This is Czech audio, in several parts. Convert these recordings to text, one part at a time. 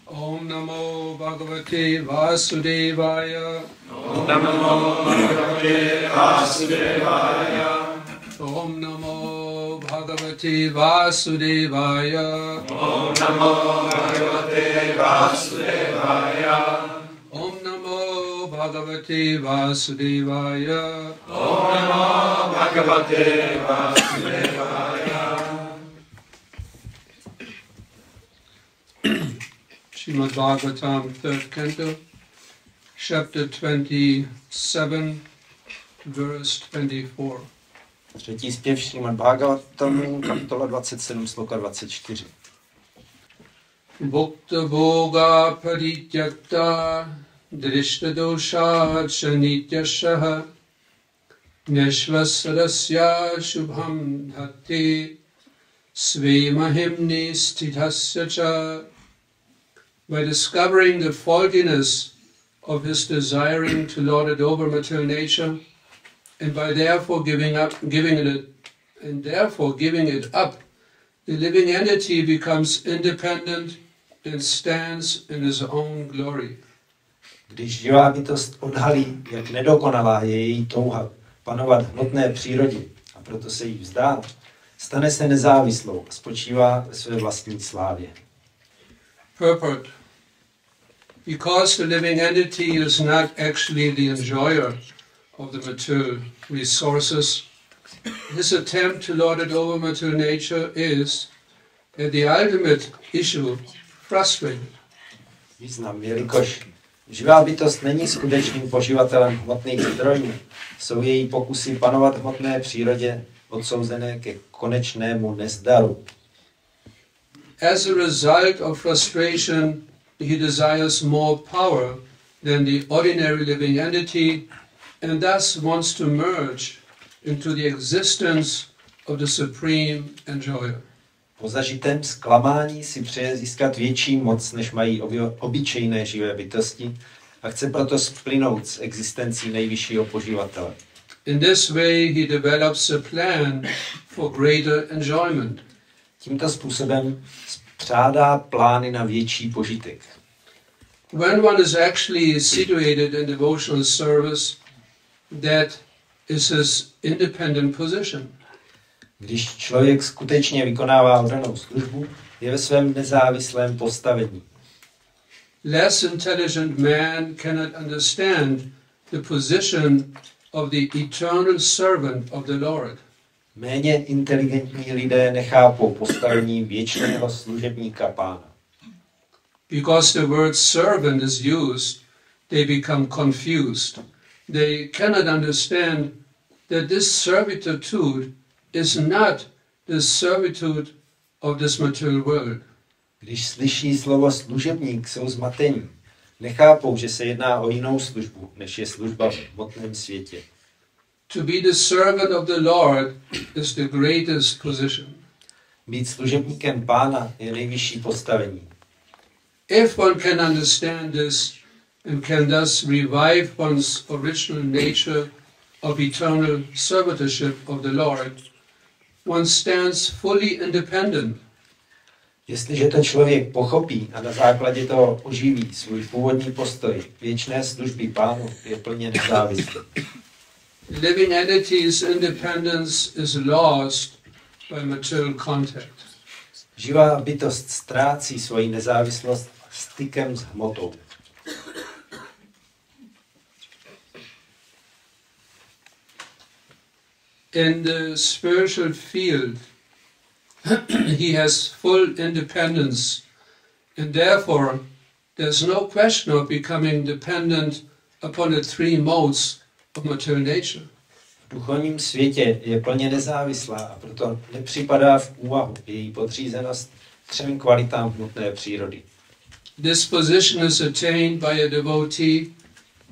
Om namo Bhagavate Vasudevaya. Om namo Bhagavate Vasudevaya. Om namo Bhagavate Vasudevaya. Om namo Bhagavate Vasudevaya. Om namo Bhagavate Vasudevaya. Om namo Bhagavate Vasudevaya. Srimad Bhagavatam, 3rd Canto, chapter 27, verse 24. Třetí zpěv Srimad Bhagavatamu, kapitola 27, sloka 24. Bhukta bhoga parityakta drishta dosha chanityashaha neshvasarasya shubham dhatti svemahimni stithasya cha. By discovering the faultiness of his desiring to lord it over material nature, and by therefore giving it up, the living entity becomes independent and stands in his own glory. Když živá bytost odhalí, jak nedokonalá je její touha panovat v hmotné přírodě a proto se jí vzdá, stane se nezávislou a spočívá ve své vlastní slávě. Purport. Because the living entity is not actually the enjoyer of the material resources, his attempt to lord it over material nature is, at the ultimate issue, frustrated. Význam, jelikož živá bytost není skutečným poživatelem hmotných zdrojů, jsou její pokusy panovat v hmotné přírodě odsouzené ke konečnému nezdaru. As a result of frustration, he desires more power than the ordinary living entity and thus wants to merge into the existence of the supreme enjoyer. Po zažitém zklamání si přeje získat větší moc, než mají obyčejné živé bytosti a chce proto splynout s existencí nejvyššího poživatele. In this way he develops a plan for greater enjoyment. Tímto způsobem spřádá plány na větší požitek. When one is actually situated in devotional service, that is his independent position. Když člověk skutečně vykonává oddanou službu, je ve svém nezávislém postavení. Less intelligent man cannot understand the position of the eternal servant of the Lord. Méně inteligentní lidé nechápou postavení věčného služebníka Pána. Because the word servant is used, they become confused. They cannot understand that this servitude is not the servitude of this material world. Když slyší slovo služebník, jsou zmatení. Nechápou, že se jedná o jinou službu, než je služba v hmotném světě. To be the servant of the Lord is the greatest position. Být služebníkem Pána je nejvyšší postavení. If one can understand this and can thus revive one's original nature of eternal servitorship of the Lord, one stands fully independent. Jestliže to člověk pochopí a na základě toho oživí svůj původní postoj věčné služby Pánu, je plně nezávislý. Living entity's independence is lost by material contact. Živá bytost ztrácí svoji nezávislost stykem s hmotou. In the spiritual field, he has full independence, and therefore there's no question of becoming dependent upon the three modes of material nature. V duchovním světě je plně nezávislá a proto nepřipadá v úvahu její podřízenost třem kvalitám hmotné přírody. This position is attained by a devotee,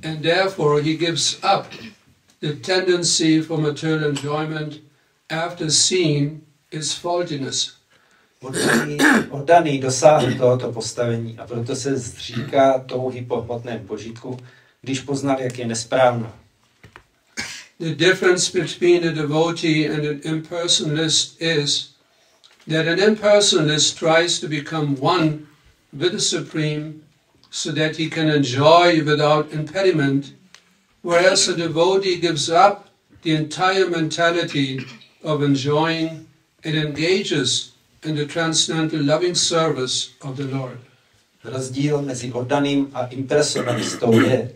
and therefore he gives up the tendency for material enjoyment after seeing its faultiness. Oddaný dosáhl tohoto postavení a proto se zříká touhy po hmotném požitku, když poznal, jak je nesprávná. The difference between a devotee and an impersonalist is that an impersonalist tries to become one with the Supreme so that he can enjoy without impediment, whereas a devotee gives up the entire mentality of enjoying and engages in the transcendental loving service of the Lord. Rozdíl mezi oddaným a impersonalistou je,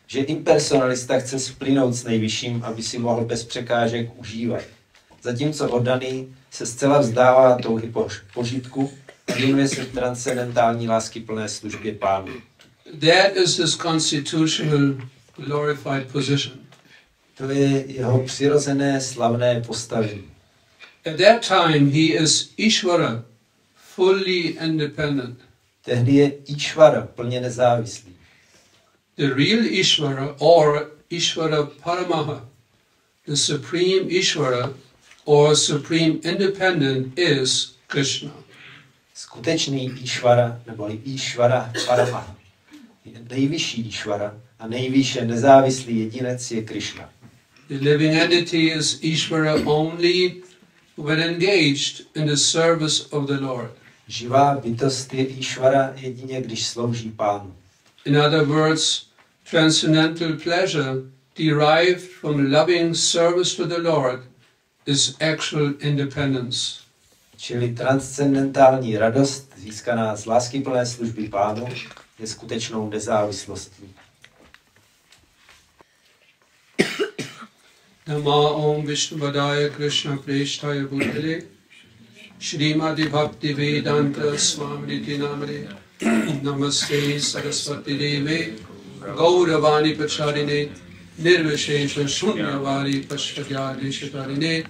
že impersonalista chce splynout s nejvyšším, aby si mohl bez překážek užívat. Zatímco oddaný se zcela vzdává touhy požitku a věnuje se transcendentální láskyplné službě Pánu. That is his constitutional glorified position. To je jeho přirozené slavné postavení. At that time he is Ishvara, fully independent. Tehdy je Išvara plně nezávislý. The real Ishvara or Ishvara Paramaha, the supreme Ishvara or supreme independent is Krishna. Skutečný Išvara neboli Išvara Paramaha. Nejvyšší Išvara a nejvýše nezávislý jedinec je Krišna. The living entity is Ishvara only when engaged in the service of the Lord. Živá bytost je Išvara jedině, když slouží Pánu. In other words, transcendental pleasure derived from loving service to the Lord is actual independence. Čili transcendentální radost získaná z láskyplné služby Pánu je skutečnou nezávislostí. Nama Om Vishnuvadaya Krishna Preshtaya Bhutale Shrimati Bhaktivaibháva Svámí ŠB Namaste Saraswati Devi Gauravani Pacharine Nirvishesha Shunyavadi Pashtagyadi Shitarine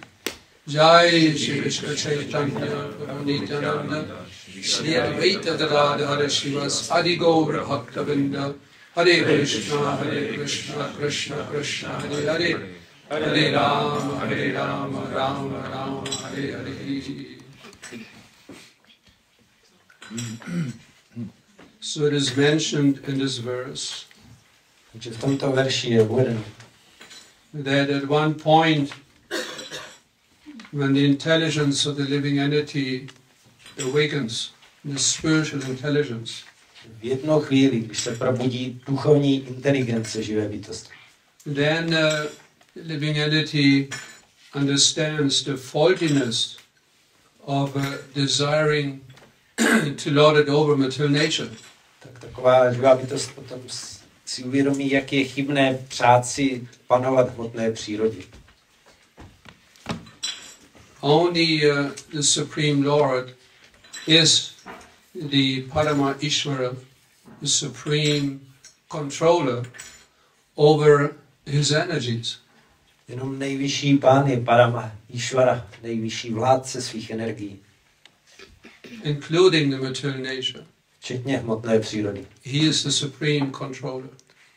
Jai Shri Krishna Chaitanya Nityananda Shri Advaita Radha Shivas Adi Gaura Bhaktavinda Hare Krishna Krishna Krishna Hare Hare Hare Rama Rama Rama Hare Hare. So it is mentioned in this verse Takže v tomto verši je uvedeno, that at one point when the intelligence of the living entity awakens, the spiritual intelligence, v jednu chvíli, když se probudí duchovní inteligence živé bytosti, then the living entity understands the faultiness of desiring to lord it over material nature. tak taková živá bytost potom si uvědomí, jak je chybné přát si panovat v hmotné přírodě. Only the Supreme Lord is the Parama Ishvara, the supreme controller over his energies. Jenom nejvyšší Pán je Parama Išvara, nejvyšší vládce svých energií, Including the material nature. včetně hmotné přírody. He is the supreme controller.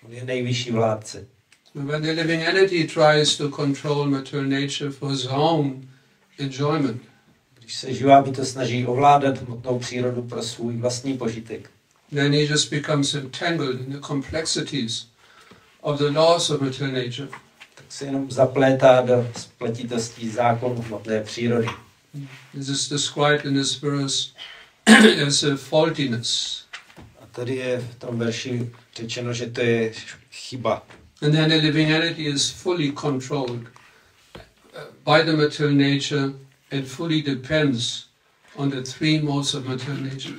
On je nejvyšší vládce. When the living entity tries to control material nature for his own enjoyment, Když se živá bytost snaží ovládat hmotnou přírodu pro svůj vlastní požitek, then he just becomes entangled in the complexities of the laws of material nature. tak se jenom zaplétá do spletitostí zákonů hmotné přírody. This is described in this verse as a faultiness. A tady je v tom verši řečeno, že to je chyba. And then the living entity is fully controlled by the material nature and fully depends on the three modes of material nature.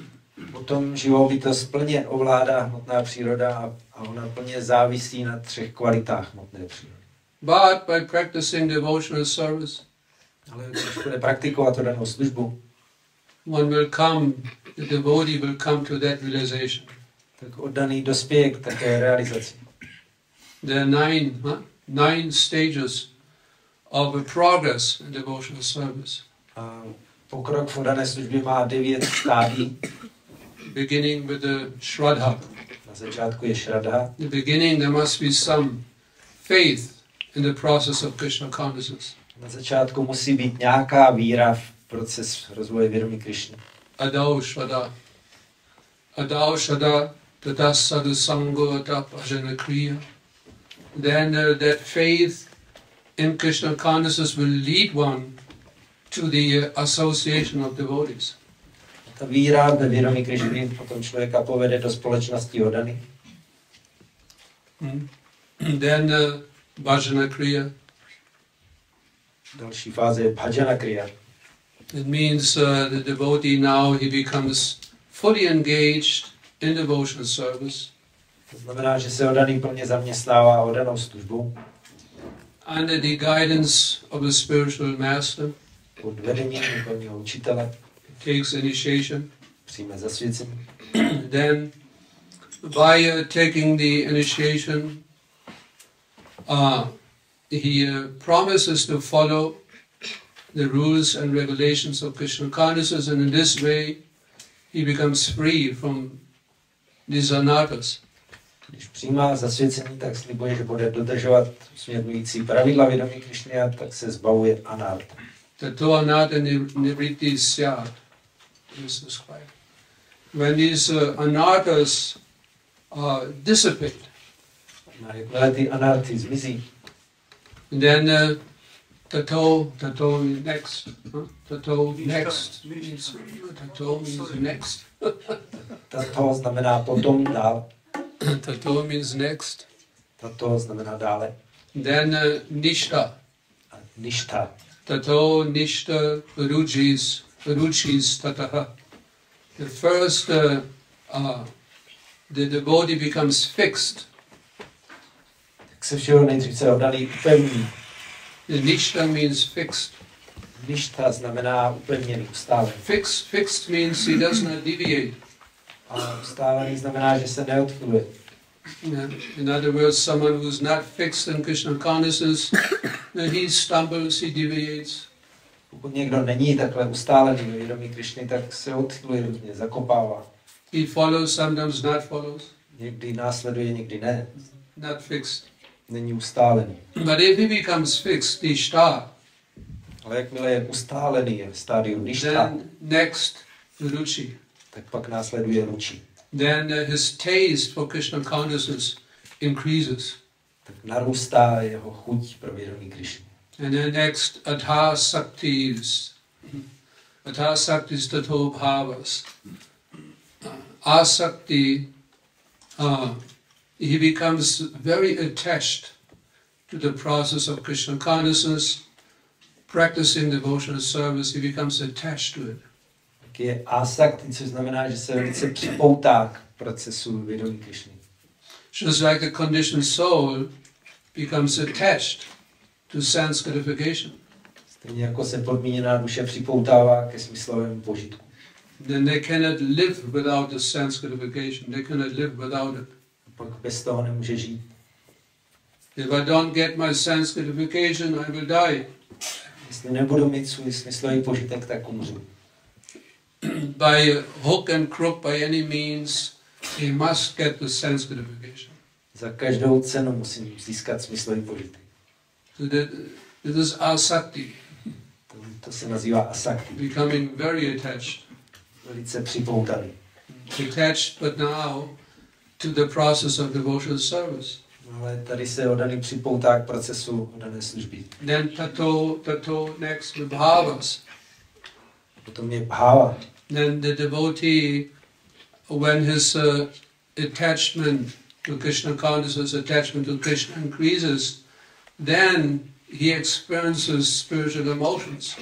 Potom živou bytost plně ovládá hmotná příroda a ona plně závisí na 3 kvalitách hmotné přírody. But by practicing devotional service, Ale když bude praktikovat tu danou službu, the devotee will come to that realization. tak oddaný dospěje k také realizaci. There are nine stages of a progress in devotional service. A pokrok v oddané službě má 9 stádií. Beginning with the Shraddha. Na začátku je Shraddha. In the beginning there must be some faith in the process of Krishna consciousness. Na začátku musí být nějaká víra v proces rozvoje vědomí Krišny. Adau Shraddha. Adau Shraddha tata sadhu sango tata bhajana kriya. Then that faith in Krishna consciousness will lead one to the association of devotees. Ta víra ve vědomí Krišny potom člověka povede do společnosti oddaných. Then bhajana kriya. Další fáze je bhajana kriya. It means the devotee now he becomes fully engaged in devotional service. To znamená, že se oddaný plně zaměstnává oddanou službu. Under the guidance of a spiritual master. Pod vedením duchovního učitele. Takes initiation. Přijme zasvěcení. Then by taking the initiation, he promises to follow the rules and regulations of Krishna consciousness, and in this way he becomes free from these anarthas. Když přijímá zasvěcení, tak slibuje, že bude dodržovat směrňující pravidla vědomí Krišny, a tak se zbavuje anarth. Tato anartha nivritti syat is described. When these anarthas dissipate, jakmile ty anarthy zmizí, then tato next. Tato next means next. Tato znamená potom dál. Tato means next. Tato znamená dále. Then nishta. Nishta. Tato nishta ruchis tataha. The first, the devotee becomes fixed. Tak se všeho nejdřív se oddaný upevní. The nishta means fixed. Nishta znamená upevněný, ustálený. Fixed means he does not deviate. A ustálený znamená, že se neodchyluje. In other words, someone who's not fixed in Krishna consciousness, he stumbles, he deviates. Pokud někdo není takhle ustálený ve vědomí Krišny, tak se odchyluje různě, zakopává. He follows, sometimes not follows. Někdy následuje, někdy ne. Not fixed. Není ustálený. But if he becomes fixed, nishta. Ale jakmile je ustálený, je v stádiu nishta, Then next, ruchi. tak pak následuje ruči. Then his taste for Krishna consciousness increases. Tak narůstá jeho chuť pro vědomí Krišny. And then next, atha saktis. Atha saktis tato bhavas. Asakti, he becomes very attached to the process of Krishna consciousness, practicing devotional service, he becomes attached to it. Tak je asakti, což znamená, že se velice připoutá k procesu vědomí Krišny. Just like a conditioned soul becomes attached to sense gratification. Stejně jako se podmíněná duše připoutává ke smyslovému požitku. Then they cannot live without the sense gratification. They cannot live without it. Pak bez toho nemůže žít. If I don't get my sense gratification, I will die. Jestli nebudu mít svůj smyslový požitek, tak umřu. By hook and crook, by any means, he must get the sense gratification. Za každou cenu musím získat smyslový požitek. So that it is asakti, To se nazývá asakti. becoming very attached. Velice připoutaný. Attached, but now to the process of devotional service. Ale tady se oddaný připoutá k procesu oddané služby. Then tato next bhavas. Potom je bhava. Then the devotee, when his attachment to Krishna consciousness, attachment to Krishna increases, then he experiences spiritual emotions.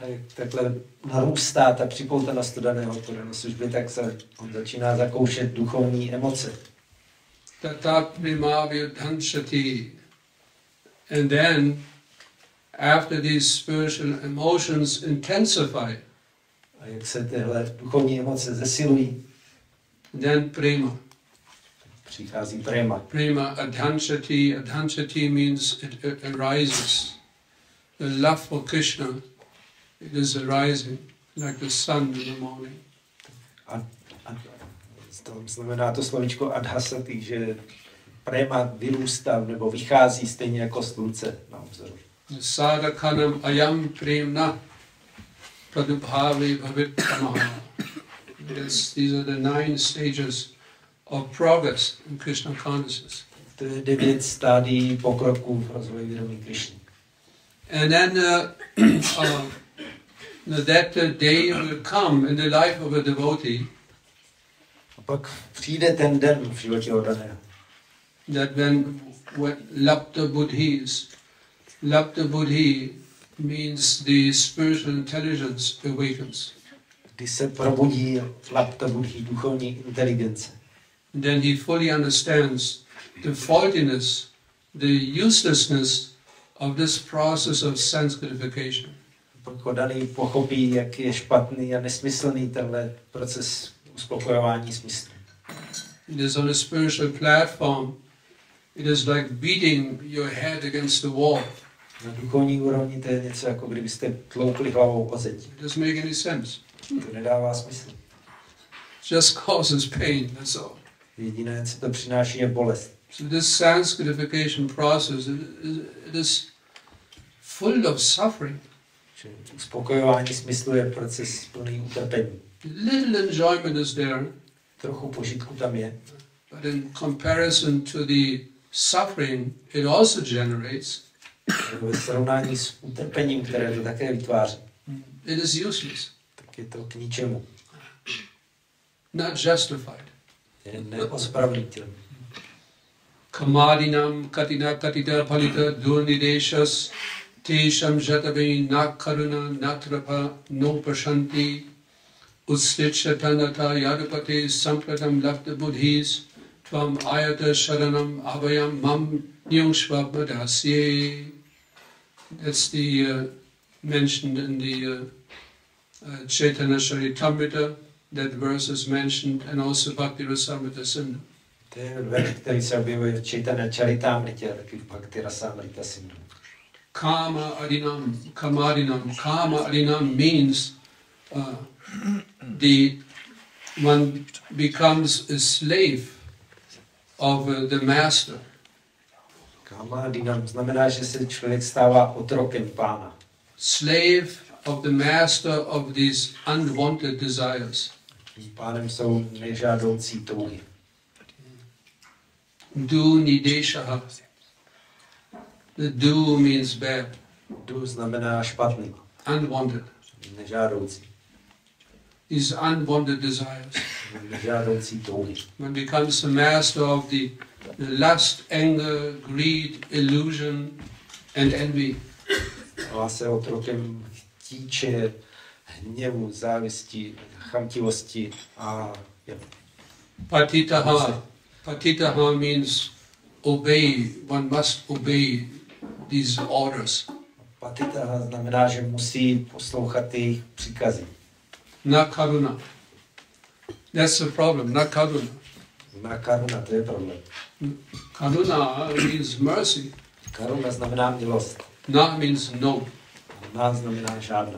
A jak takhle narůstá ta připoutanost oddaného k oddané služby, tak se on začíná zakoušet duchovní emoce. Tata prima vyodhanshati. And then, after these spiritual emotions intensify, A jak se tyhle duchovní emoce zesilují, then prema. přichází prema. Prema adhanshati. Adhanshati means it arises. The love for Krishna, it is arising like the sun in the morning. A to znamená to slovíčko adhasati, že prema vyrůstá nebo vychází stejně jako slunce na obzoru. Sadhakanam ayam premna pradubhavi bhavit tamaha. These are the 9 stages of progress in Krishna consciousness. To je 9 stádií pokroku v rozvoji vědomí Krišny. And then that day will come in the life of a devotee. A pak přijde ten den v životě oddaného. That when Lapta Buddhi means the spiritual intelligence awakens. Když se probudí Lapta Buddhi, duchovní inteligence. Then he fully understands the faultiness, the uselessness of this process of sense gratification. Pak oddaný pochopí, jak je špatný a nesmyslný tenhle proces uspokojování smyslu. It is on a spiritual platform. It is like beating your head against the wall. Na duchovní úrovni to je něco, jako kdybyste tloukli hlavou o zeď. It doesn't make any sense. To nedává smysl. It just causes pain, that's all. Jediné, co to přináší, je bolest. So this sense gratification process, it is full of suffering. Uspokojování smyslu je proces plný utrpení. Little enjoyment is there. Trochu požitku tam je. But in comparison to the suffering it also generates, ve srovnání s utrpením, které to také vytváří, it is useless. tak je to k ničemu. Not justified. Je neospravedlnitelné. Kamadinam katina katita palita durnideshas tesham jatavi nakaruna natrapa no pashanti ustichatanata yadupati sampratam lapta buddhis tvam ayata sharanam abhayam mam nyungshvabadasye. That's the mentioned in the Chaitanya Charitamrita. That verse is mentioned, and also Bhaktivaibháva Svámí. To je verš, který se objevuje v Chaitanya Charitamritě, taky v Bhaktivaibháva Svámí. Kama adinam means one becomes a slave of the master. Kama adinam znamená, že se člověk stává otrokem pána. Slave of the master of these unwanted desires. Pánem jsou nežádoucí touhy. Du nideshaha. The du means bad. Du znamená špatný. Unwanted. Nežádoucí. These unwanted desires. Nežádoucí touhy. One becomes the master of the lust, anger, greed, illusion and envy. Stává se otrokem chtíče, hněvu, závisti, chamtivosti a Patitaha means obey. One must obey these orders. patitaha znamená, že musí poslouchat jejich příkazy. Na karuna. That's the problem. Na karuna. Na karuna, to je problém. Karuna means mercy. Karuna znamená milost. Na means no. Na znamená žádná.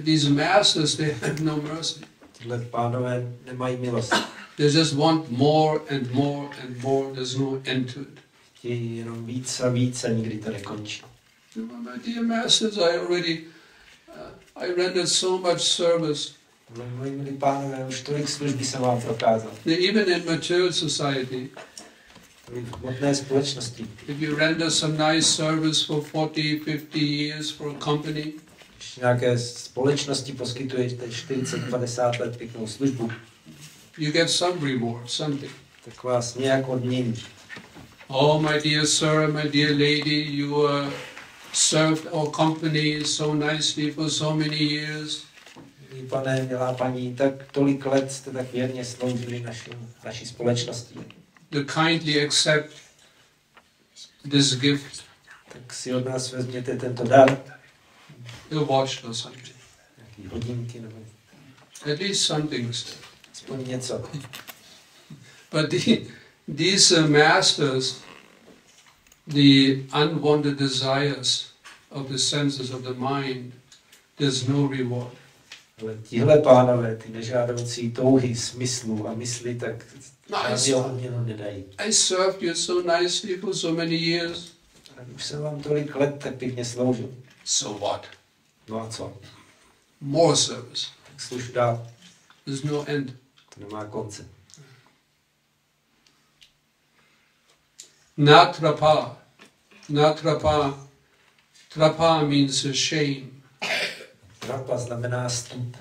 These masters, they have no mercy. Tyhle pánové nemají milost. They just want more and more and more. There's no end to it. Chtějí jenom víc a víc a nikdy to nekončí. My dear masters, I rendered so much service. Moji milí pánové, už tolik služby jsem vám prokázal. Even in material society, V hmotné společnosti. if you render some nice service for 40, 50 years for a company, Když nějaké společnosti poskytujete 40-50 let pěknou službu, you get some reward, something. tak vás nějak odmění. Oh, my dear sir, my dear lady, you served our company so nicely for so many years. Milí pane, milá paní, tak tolik let jste tak věrně sloužili naší společnosti. To kindly accept this gift, Tak si od nás vezměte tento dar, a watch or something. nějaký hodinky nebo At least something is there. aspoň něco. But these masters, the unwanted desires of the senses of the mind, there's no reward. Ale tihle pánové, ty nežádoucí touhy smyslu a mysli, tak žádný odměnu nedají. I served you so nicely for so many years. Už jsem vám tolik let tak pěkně sloužil. So what? No a co? More service. Tak služ dál. There's no end. To nemá konce. Natrapa. Natrapa. Trapa means shame. Rapa znamená stud.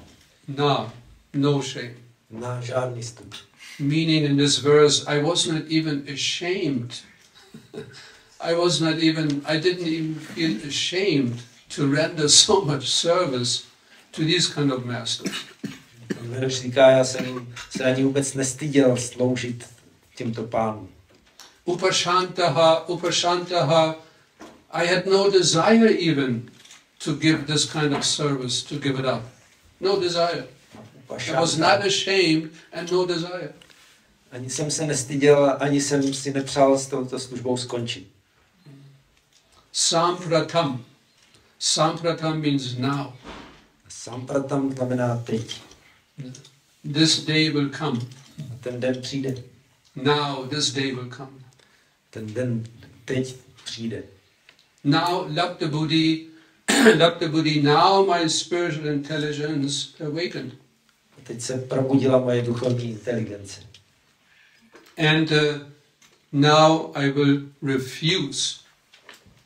No shame. Na žádný stud. Meaning in this verse, I was not even ashamed. I didn't even feel ashamed to render so much service to these kind of masters. Verš říká, já jsem se ani vůbec nestyděl sloužit těmto pánům. Upashantaha, I had no desire even to give this kind of service, to give it up. No desire. I was not ashamed and no desire. Ani jsem se nestyděl, ani jsem si nepřál s touto službou skončit. Sampratam. Sampratam means now. Sampratam znamená teď. This day will come. A ten den přijde. Now, this day will come. Ten den teď přijde. Now, Lapta Buddhi, now my spiritual intelligence awakened. A teď se probudila moje duchovní inteligence. And now I will refuse.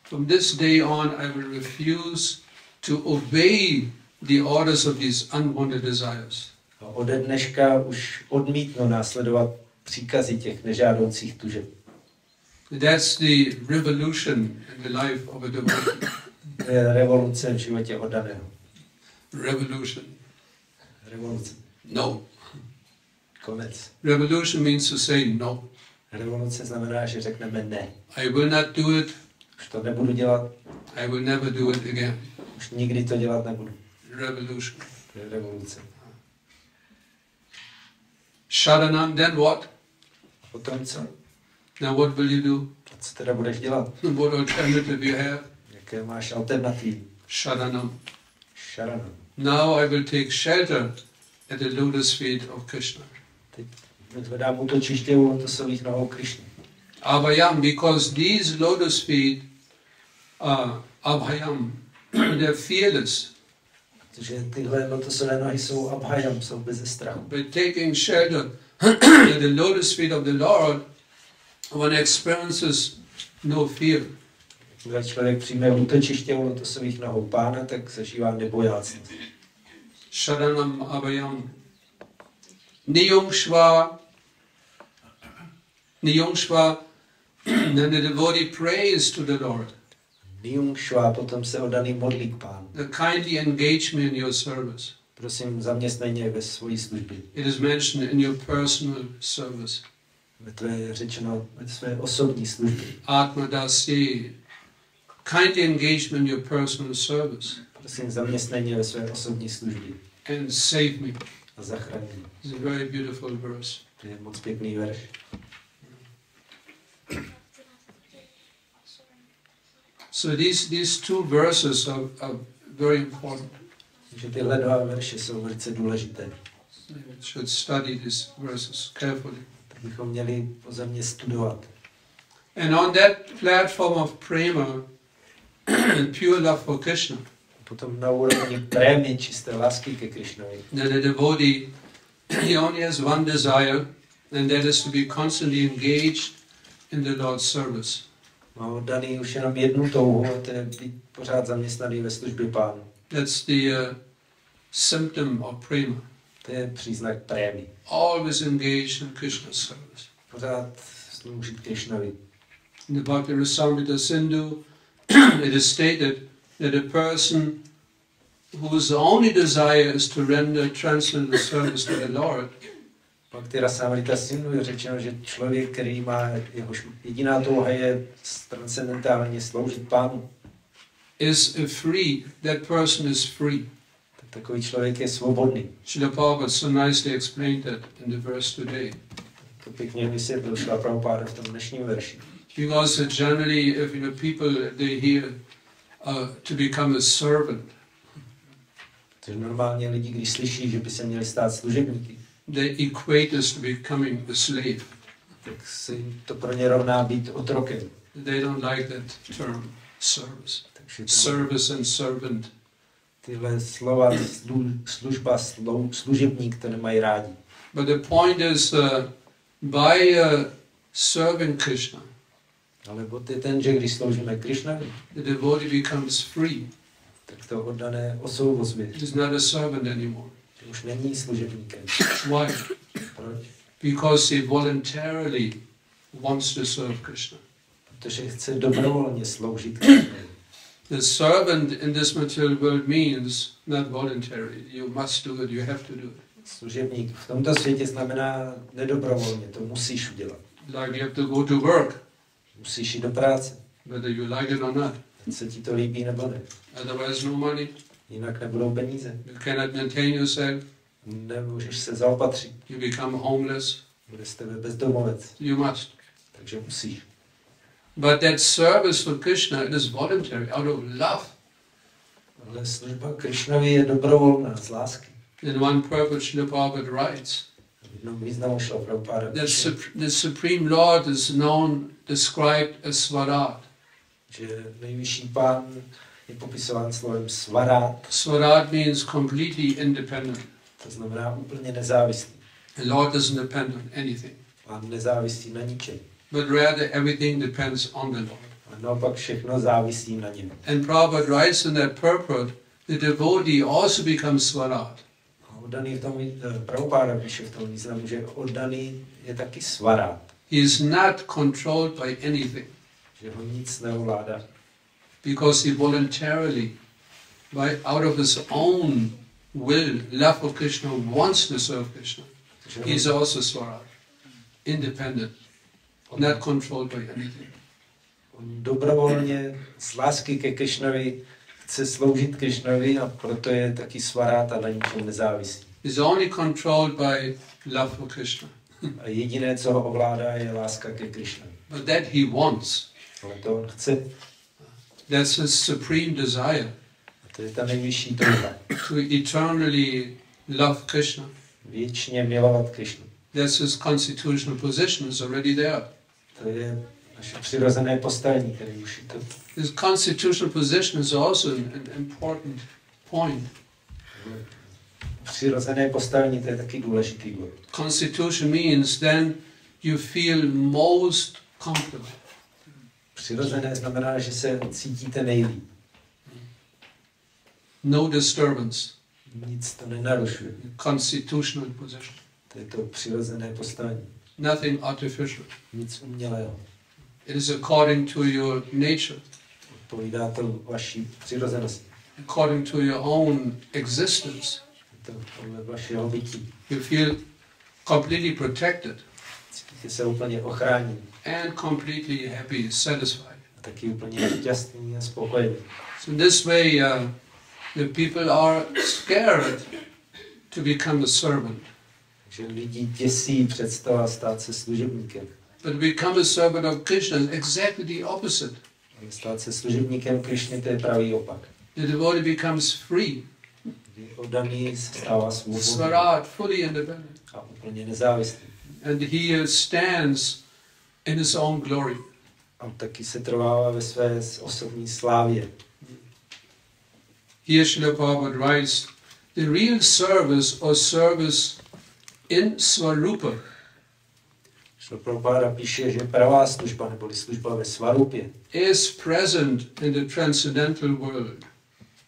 From this day on, I will refuse to obey the orders of these unwanted desires. A ode dneška už odmítnu následovat příkazy těch nežádoucích tužeb. That's the revolution in the life of a devotee. To je revoluce v životě oddaného. Revolution. Revoluce. No. Konec. Revolution means to say no. Revoluce znamená, že řekneme ne. I will not do it. Už to nebudu dělat. I will never do it again. Už nikdy to dělat nebudu. Revolution. To je revoluce. Sharanam, then what? Potom co? Now what will you do? A co teda budeš dělat? What alternative you have? Jaké máš alternativy? Sharanam. Sharanam. Now I will take shelter at the lotus feet of Krishna. Teď hledám útočiště u lotosových nohou Krišny. Abhayam, because these lotus feet are abhayam, they're fearless. Protože tyhle lotosové nohy jsou abhayam, jsou beze strachu. By taking shelter at the lotus feet of the Lord, one experiences no fear. Když člověk přijme útočiště u lotosových nohou Pána, tak zažívá nebojácnost. Sharanam abhayam. Niyongshva, then the devotee prays to the Lord. Niyongshva, potom se oddaný modlí k Pánu. The kindly engagement in your service. Prosím, zaměstnej ve svojí službě. It is mentioned in your personal service. To je řečeno ve své osobní službě. Atmadasi, kindly engagement in your personal service. Prosím, zaměstnej ve své osobní službě. And save me. A zachraň mě. It's a very beautiful verse. To je moc pěkný verš. So these two verses are very important. Takže tyhle dva verše jsou velice důležité. We should study these verses carefully. Tak bychom měli pozorně studovat. And on that platform of prema and pure love for Krishna, Potom na úrovni prémy čisté lásky ke Krišnovi. that the devotee, he only has one desire, and that is to be constantly engaged in the Lord's service. Má oddaný už jenom jednu touhu, a to je být pořád zaměstnaný ve službě Pánu. That's the symptom of prema. To je příznak prémy. Always engaged in Krishna's service. Pořád sloužit Krišnovi. In the Bhaktivaibháva Sindhu, it is stated that a person whose only desire is to render transcendental service to the Lord Bhaktivaibháva Svámí je řečeno, že člověk, který má jehož jediná touha je transcendentálně sloužit Pánu, is free. That person is free. tak takový člověk je svobodný. Srila Prabhupada so nicely explained that in the verse today. To pěkně vysvětlil Srila Prabhupada v tom dnešním verši. Because generally, if people they hear to become a servant, Takže normálně lidi, když slyší, že by se měli stát služebníky, they equate this to becoming a slave. tak se jim to pro ně rovná být otrokem. They don't like that term, service. Takže Service and servant. tyhle slova služba, služebník, to nemají rádi. But the point is, by serving Krishna, Ale bod je ten, že když sloužíme Krišnovi, the devotee becomes free. tak to oddané osvobozuje. He's not a servant anymore. Už není služebníkem. Why? Proč? Because he voluntarily wants to serve Krishna. Protože chce dobrovolně sloužit Krishnovi. The servant in this material world means not voluntary. You must do it, you have to do it. Služebník v tomto světě znamená nedobrovolně, to musíš udělat. Like you have to go to work, Musíš jít do práce, whether you like it or not. ať se ti to líbí nebo ne. Otherwise, no money. Jinak nebudou peníze. You cannot maintain yourself. Nemůžeš se zaopatřit. You become homeless. Bude z tebe bezdomovec. You must. Takže musíš. But that service for Krishna, it is voluntary, out of love. Ale služba Krišnovi je dobrovolná, z lásky. In one purpose, Srila Prabhupada writes V jednom významu šlo Prabhupada that píše, the Supreme Lord is known, described as Svarat. že nejvyšší pán je popisován slovem svarát, Svarat means completely independent. to znamená úplně nezávislý. The Lord doesn't depend on anything, Pán nezávisí na ničem. but rather everything depends on the Lord. A naopak všechno závisí na něm. And Prabhupada writes in that purport, the devotee also becomes Svarat. A oddaný v tom, Prabhupada píše v tom významu, že oddaný je taky svarát, He is not controlled by anything, že ho nic neovládá. because he voluntarily, out of his own will, love of Krishna, wants to serve Krishna. He is also Svarat, independent, not controlled by anything. On dobrovolně z lásky ke Krišnovi chce sloužit Krišnovi a proto je taky svarát a na ničem nezávisí. He's only controlled by love for Krishna. A jediné, co ho ovládá, je láska ke Krišnovi. But that he wants. Ale to on chce. That's his supreme desire, A to je ta nejvyšší touha. to eternally love Krishna. Věčně milovat Krišnu. That's his constitutional position, is already there. To je naše přirozené postavení, které už je to. His constitutional position is also an important point. Přirozené postavení, to je taky důležitý bod. Constitution means then you feel most comfortable. Přirozené znamená, že se cítíte nejlíp. No disturbance. Nic to nenarušuje. Constitutional position. To je to přirozené postavení. Nothing artificial. Nic umělého. It is according to your nature, Odpovídá to vaší přirozenosti. according to your own existence. Je to podle vašeho bytí. You feel completely protected Cítíte se úplně ochrání. and completely happy, satisfied. A taky úplně šťastný a spokojený. So this way, the people are scared to become a servant. Takže lidi děsí představa stát se služebníkem. But become a servant of Krishna is exactly the opposite. Ale stát se služebníkem Krišny, to je pravý opak. The devotee becomes free, Kdy oddaný se stává svobodný Svarat, fully independent. a úplně nezávislý. And he stands in his own glory. A taky se trvává ve své osobní slávě. Here Srila Prabhupada writes, the real service or service in Svarupa Prabhupada píše, že pravá služba, neboli služba ve Svarupě, is present in the transcendental world,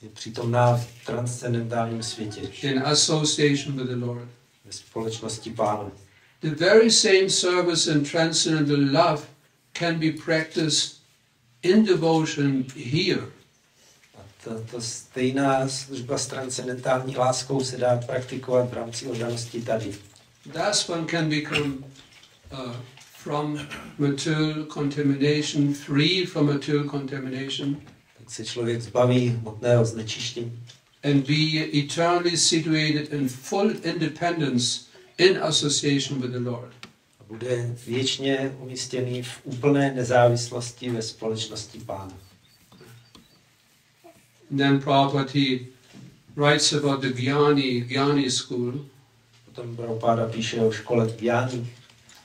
je přítomná v transcendentálním světě, in association with the Lord. ve společnosti Pána. The very same service in transcendental love can be practiced in devotion here. A tato stejná služba s transcendentální láskou se dá praktikovat v rámci oddanosti tady. Thus one can become from material contamination, free from material contamination, Tak se člověk zbaví hmotného znečištění and be eternally situated in full independence in association with the Lord. a bude věčně umístěný v úplné nezávislosti ve společnosti Pána. And then Prabhupada he writes about the Jnani school. Potom Prabhupada píše o škole Jnani.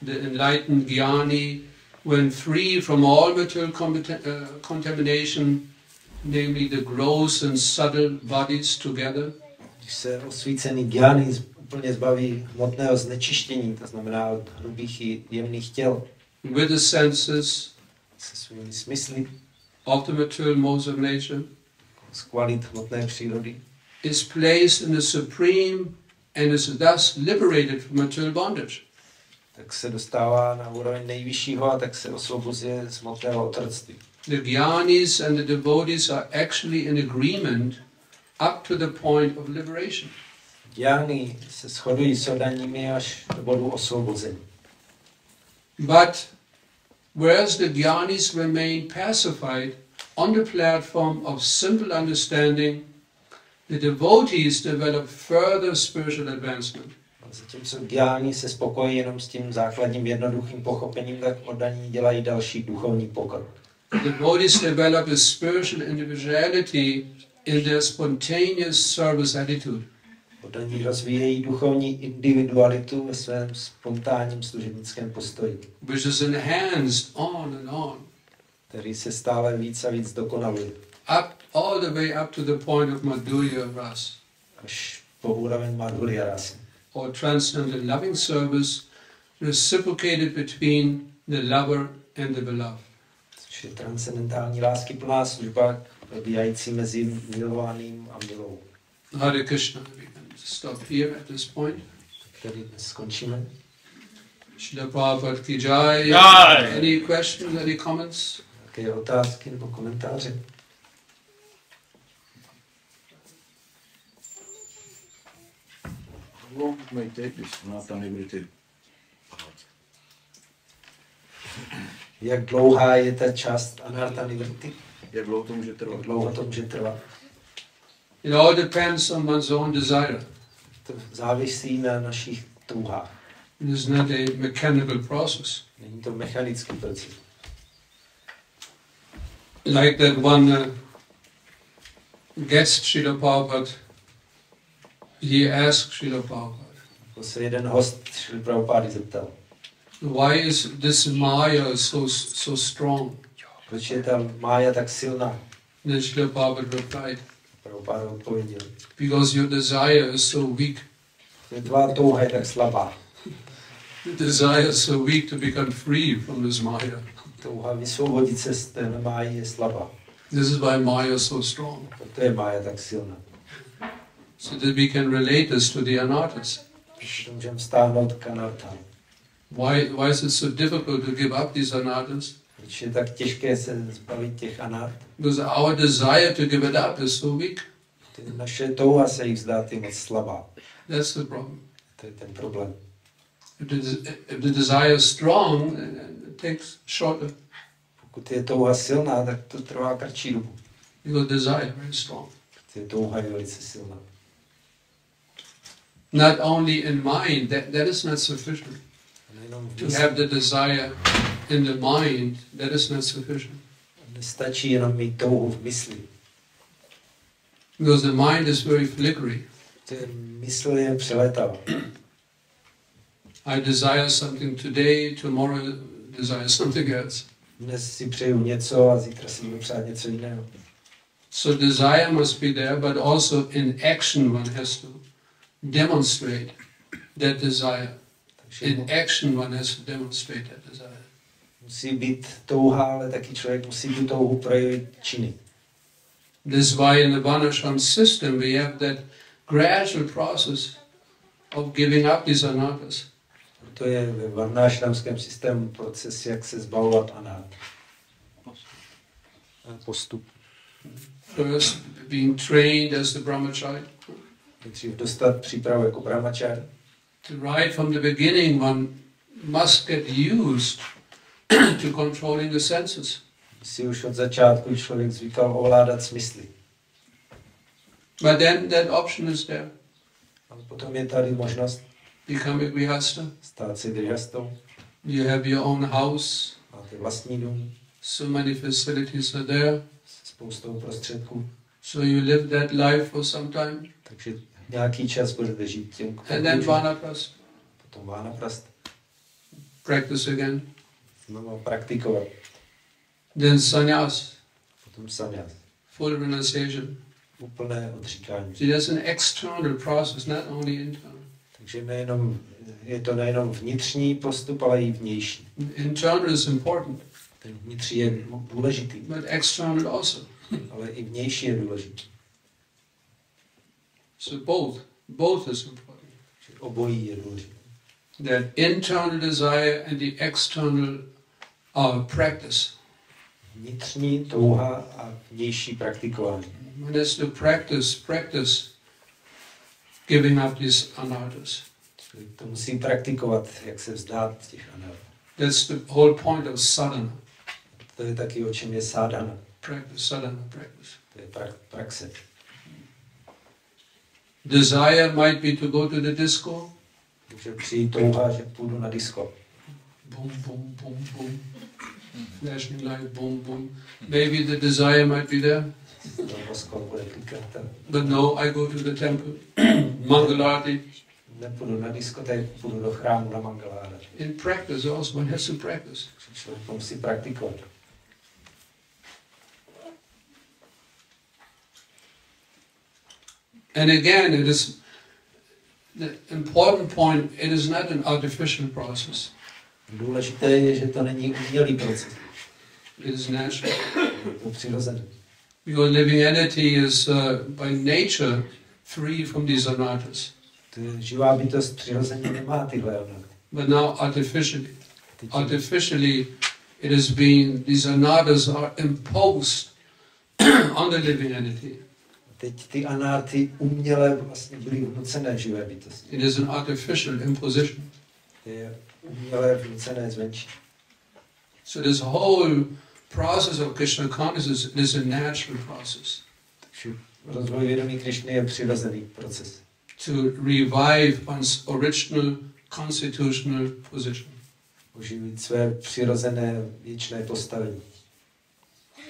The enlightened Jnani, when free from all material contamination, namely the gross and subtle bodies together, Když se osvícený Jnani úplně zbaví hmotného znečištění, to znamená od hrubých i jemných těl, with the senses se svými smysly, of the material modes of nature, z kvalit hmotné přírody, is placed in the supreme and is thus liberated from material bondage. tak se dostává na úroveň nejvyššího a tak se osvobozuje z hmotného otroctví. The Gyanis and the devotees are actually in agreement up to the point of liberation. Gyány se shodují s oddaními až do bodu osvobození. But whereas the Gyanis remain pacified on the platform of simple understanding, the devotees develop further spiritual advancement. Zatímco gyáni se spokojí jenom s tím základním jednoduchým pochopením, tak oddaní dělají další duchovní pokrok. The devotees develop a spiritual individuality in their spontaneous service attitude. Oddaní rozvíjejí duchovní individualitu ve svém spontánním služebnickém postoji, Which is enhanced on and on, který se stále víc a víc dokonaluje, all the way up to the point of Madhurya Ras, až po úroveň Madhurya Rasy, or transcendent loving service reciprocated between the lover and the beloved. což je transcendentální láskyplná služba probíhající mezi milovaným a milou. Hare Krishna. We can stop here at this point. Tady dnes skončíme. Srila Prabhupada ki jai. Jai. Any questions, any comments? Jaké otázky nebo komentáře? How long it may take this non-tangibility? Jak dlouhá je ta část anarta nivrty? Jak dlouho to může Jak trvat? dlouho to může trvat? It all depends on one's own desire. To závisí na našich touhách. It is not a mechanical process. Není to mechanický proces. Like that one guest Srila Prabhupada, he asked Srila Prabhupada, To se jeden host Šrily Prabhupády zeptal, why is this Maya so strong? proč je ta mája tak silná? Then Srila Prabhupada replied, Prabhupáda odpověděl, because your desire is so weak. že tvá touha je tak slabá. The desire is so weak to become free from this Maya. Touha vysvobodit se z té máji je slabá. This is why Maya is so strong. Proto je mája tak silná. So that we can relate this to the anarthas. To můžeme stáhnout k anartám. Why is it so difficult to give up these anarthas? Proč je tak těžké se zbavit těch anart? Because our desire to give it up is so weak. Naše touha se jich vzdát je moc slabá. That's the problem. To je ten problém. If the desire is strong, it takes shorter. Pokud je touha silná, tak to trvá kratší dobu. Because desire is very strong. Protože touha je velice silná. Not only in mind, that is not sufficient. Nejenom To have the desire in the mind, that is not sufficient. Nestačí jenom mít touhu v mysli. Because the mind is very flickery. Mysl je přelétavá. I desire something today, tomorrow desire something else. Dnes si přeju něco a zítra si budu přát něco jiného. So desire must be there, but also in action one has to demonstrate that desire. In action one has to demonstrate that desire. Musí být touha, ale taky člověk musí tu touhu projevit činy. This is why in the Varnashram system we have that gradual process of giving up these anarthas. To je ve varnášramském systému proces, jak se zbavovat anart. Postup. First, being trained as the brahmachari. Nejdřív dostat přípravu jako brahmachari. Right from the beginning one must get used to controlling the senses. Si už od začátku člověk zvykal ovládat smysly. But then that option is there. Ale potom je tady možnost Become a grihasta. stát se grihastou. You have your own house. Máte vlastní dům So many facilities are there. s spoustou prostředků. So you live that life for some time. Takže nějaký čas budete žít tím. And then vanaprast. Potom vánaprast. Practice again. Znovu praktikovat. Then sannyas. Potom sannyas. Full renunciation. Úplné odříkání. See, that's an external process, not only internal. Takže je to nejenom vnitřní postup, ale i vnější. Internal is important, Ten vnitřní je důležitý, but external also. ale i vnější je důležitý. So both is important. Obojí je důležité. That internal desire and the external practice. Vnitřní touha a vnější praktikování. One has to practice giving up these anarthas. To musí praktikovat, jak se vzdát těch anarth. That's the whole point of sadhana. To je taky, o čem je sadhana. Practice, sadhana, practice. To je praxe. Desire might be to go to the disco. Může přijít touha, že půjdu na disco. Boom, boom, boom, boom. Flashing light, boom, boom. Maybe the desire might be there. But no, I go to the temple. Mangalarti. Nepůjdu na diskotéku, půjdu do chrámu na Mangalarti. In practice also, one has to practice. Člověk musí praktikovat. And again, it is the important point, it is not an artificial process. Důležité je, že to není umělý proces. It is natural. Je to přirozené. Because living entity is by nature free from these anarthas. Živá bytost přirozeně nemá tyhle anarty. But now artificially it has been, these anarthas are imposed on the living entity. Teď ty anarty uměle vlastně byly vnucené živé bytosti. It is an artificial imposition. Je uměle vnucené zvenčí. So this whole process of Krishna consciousness is a natural process. Takže rozvoj vědomí Krišny je přirozený proces. To revive one's original constitutional position. Oživit své přirozené věčné postavení.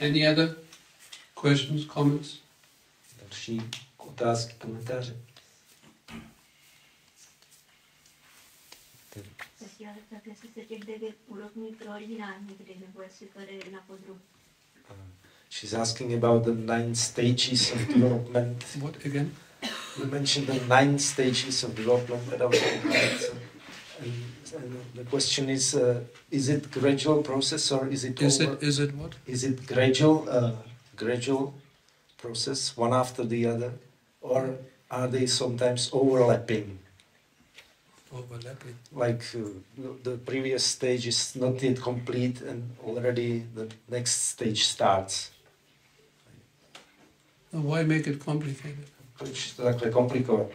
Any other questions, comments? Další otázky, komentáře. Já tak, jestli se těch 9 úrovní prolíná někdy, nebo jestli to jde jedna po druhé. She's asking about the 9 stages of development. What again? You mentioned the 9 stages of development. And the question is it gradual process or is it Is it what? Is it gradual process, one after the other, or are they sometimes overlapping? Overlapping. Like the previous stage is not yet complete and already the next stage starts. Why make it complicated? Proč to takhle komplikovat?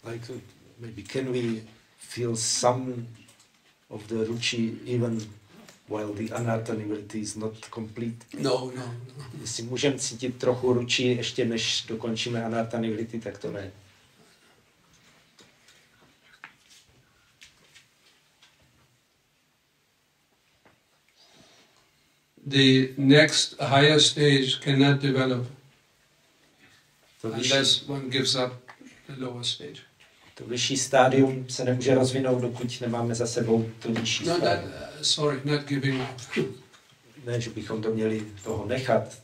Like maybe can we feel some of the ruchi even while the anartha-nivriti is not complete? No. Jestli můžeme cítit trochu ruči ještě než dokončíme anartha-nivriti, tak to ne. The next higher stage cannot develop unless one gives up the lower stage. To vyšší stádium se nemůže rozvinout, dokud nemáme za sebou to nižší stádium. Not giving up. Ne, že bychom to měli toho nechat.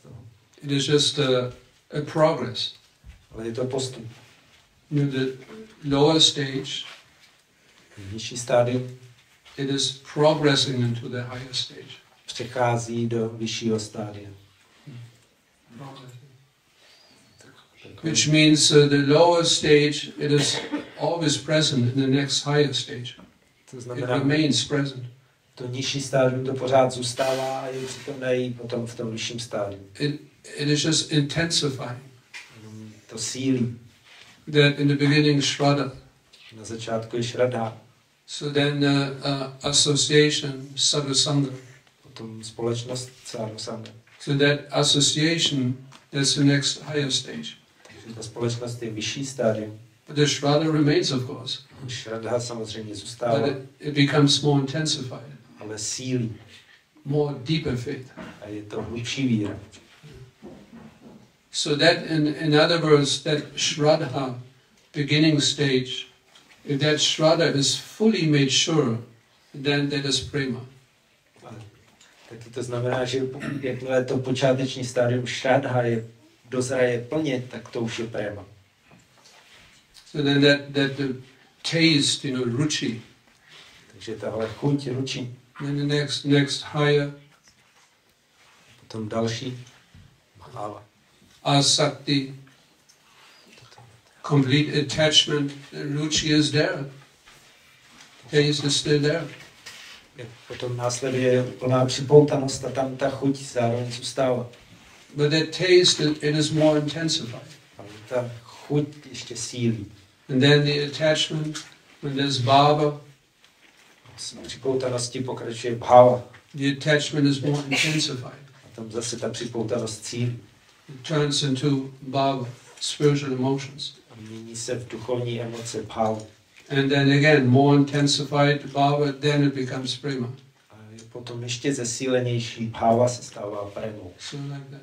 It is just a progress. Ale je to postup. The lower stage, Nižší stádium it is progressing into the higher stage. Přechází do vyššího stádia. Which means the lower stage, it is always present in the next higher stage. To It znamená, remains present. to nižší stádium to pořád zůstává a je přítomné i potom v tom vyšším stádiu. It is just intensifying. To sílí. That in the beginning Shraddha. Na začátku je Shraddha. So then association, sadhusanga. Potom společnost sadhusanga. So that association, that's the next higher stage. Takže ta společnost je vyšší stádium. But the Shraddha remains, of course. Shraddha samozřejmě zůstává. But it becomes more intensified. Ale sílí. More deeper faith. A je to hlubší víra. So that, in other words, that Shraddha, beginning stage, if that Shraddha is fully made sure, then that is prema. Taky to znamená, že jakmile to počáteční stádium Shraddha je dozraje plně, tak to už je prema. So then that the taste, ruchi, Takže tahle chuť ruči, Then the next higher, Potom další. Bháva. asakti, complete attachment. Ruchi is there. Taste is still there. Potom následuje plná připoutanost a tam ta chuť zároveň zůstává. But that taste, it is more intensified. Ale ta chuť ještě sílí. And then the attachment, when there's bhava, Z připoutanosti pokračuje bháva. the attachment is more intensified. A tam zase ta připoutanost sílí. It turns into bhava, spiritual emotions. A mění se v duchovní emoce bháva. And then again, more intensified bhava, then it becomes prema. A je potom ještě zesílenější bháva se stává prémou. So like that.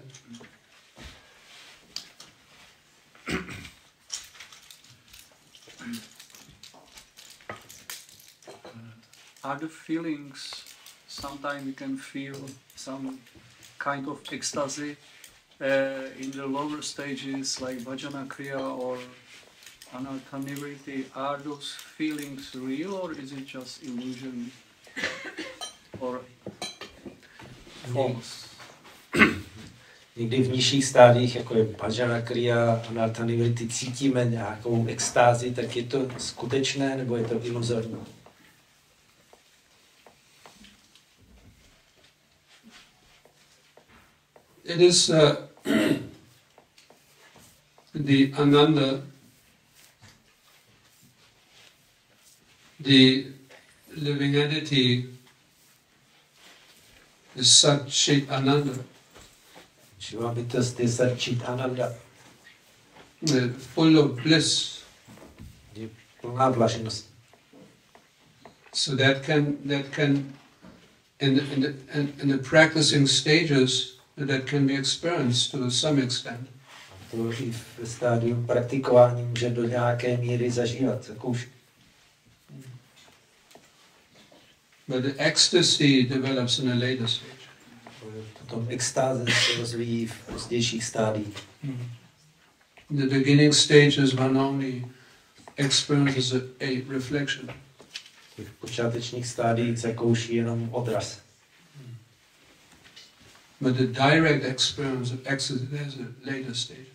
Are the feelings, sometimes we can feel some kind of ecstasy in the lower stages like bhajana kriya or anartha-nivritti. Are those feelings real or is it just illusion or false? Někdy v nižších stádiích, jako je bhajana kriya, anartha-nivritti, cítíme nějakou extázi, tak je to skutečné nebo je to iluzorní? It is the ananda, the living entity is Satchit Ananda, Živá bytost je Satchit Ananda, full of bliss. je plná blaženost. So that can in the practicing stages, that can be experienced to some extent. To i v stádiu praktikování může do nějaké míry zažívat, zakoušet. But the ecstasy develops in a later stage. Potom extáze se rozvíjí v pozdějších stádiích. In the beginning stages, one only experiences a reflection. V počátečních stádiích zakouší jenom odraz. But the direct experience of ecstasy, there's a later stage.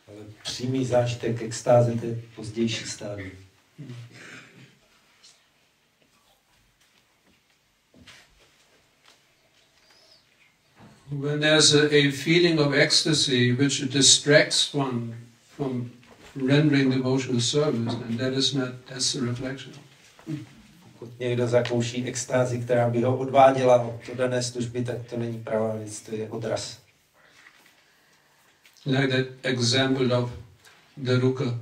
Ale přímý zážitek extáze to je pozdější stádium. When there's a feeling of ecstasy which distracts one from rendering devotional service, and that's the reflection. Pokud někdo zakouší extázi, která by ho odváděla od dané služby, tak to není pravá věc, to je odraz. Like that example of Daruka.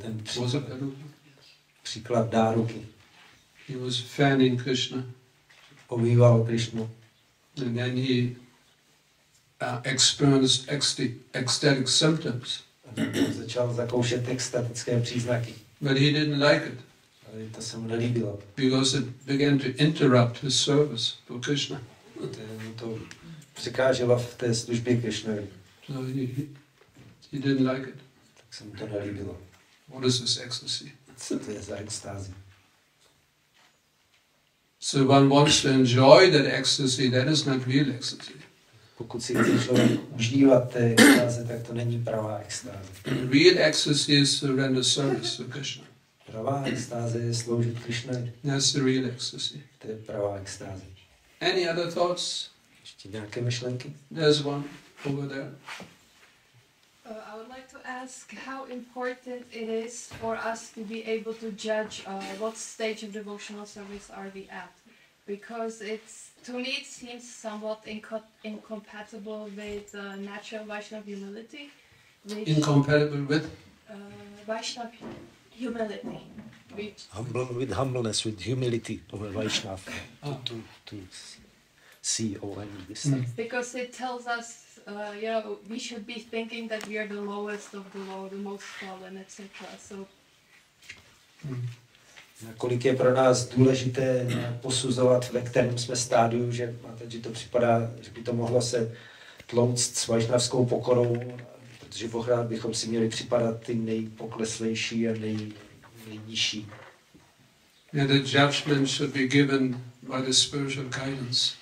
Ten Was it Daruka? příklad Dáruky. He was fanning Krishna, Obýval Krišnu. and then he experienced ecstatic symptoms, Začal zakoušet extatické příznaky. but he didn't like it Ale to se mu nelíbilo. because it began to interrupt his service for Krishna. To překáželo v té službě Krišnovi. So he didn't like it. Tak se mu to nelíbilo. What is this ecstasy? Co to je za extázi? So one wants to enjoy that ecstasy, that is not real ecstasy. Pokud si chce člověk užívat té extáze, tak to není pravá extáze. Real ecstasy is to render service to Krishna. Pravá extáze je sloužit Krišnovi. That's the real ecstasy. To je pravá extáze. Any other thoughts? Ještě nějaké myšlenky? There's one over there. I would like to ask how important it is for us to be able to judge what stage of devotional service are we at, because to me it seems somewhat incompatible with natural Vaishnava humility. Incompatible with? Vaishnava humility. With humbleness, with humility of a Vaishnava. To see or any this. Because it tells us, we should be thinking that we are the lowest of the low, the most fallen, etc. So. Nakolik je pro nás důležité posuzovat, ve kterém jsme stádiu, že to připadá, že by to mohlo se tlouct s vašnavskou pokorou, protože pořád bychom si měli připadat ty nejpokleslejší a nejnižší. And the judgment should be given by the spiritual guidance.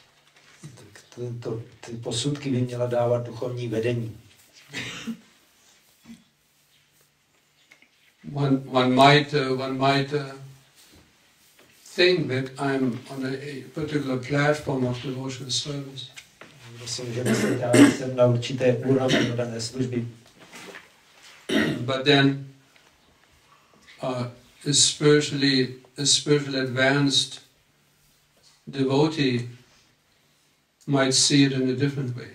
Ty posudky by měla dávat duchovní vedení. One might think that I'm on a particular platform of devotional service. Myslím, že jsem na určité úrovni dané služby. But then a spiritually advanced devotee might see it in a different way.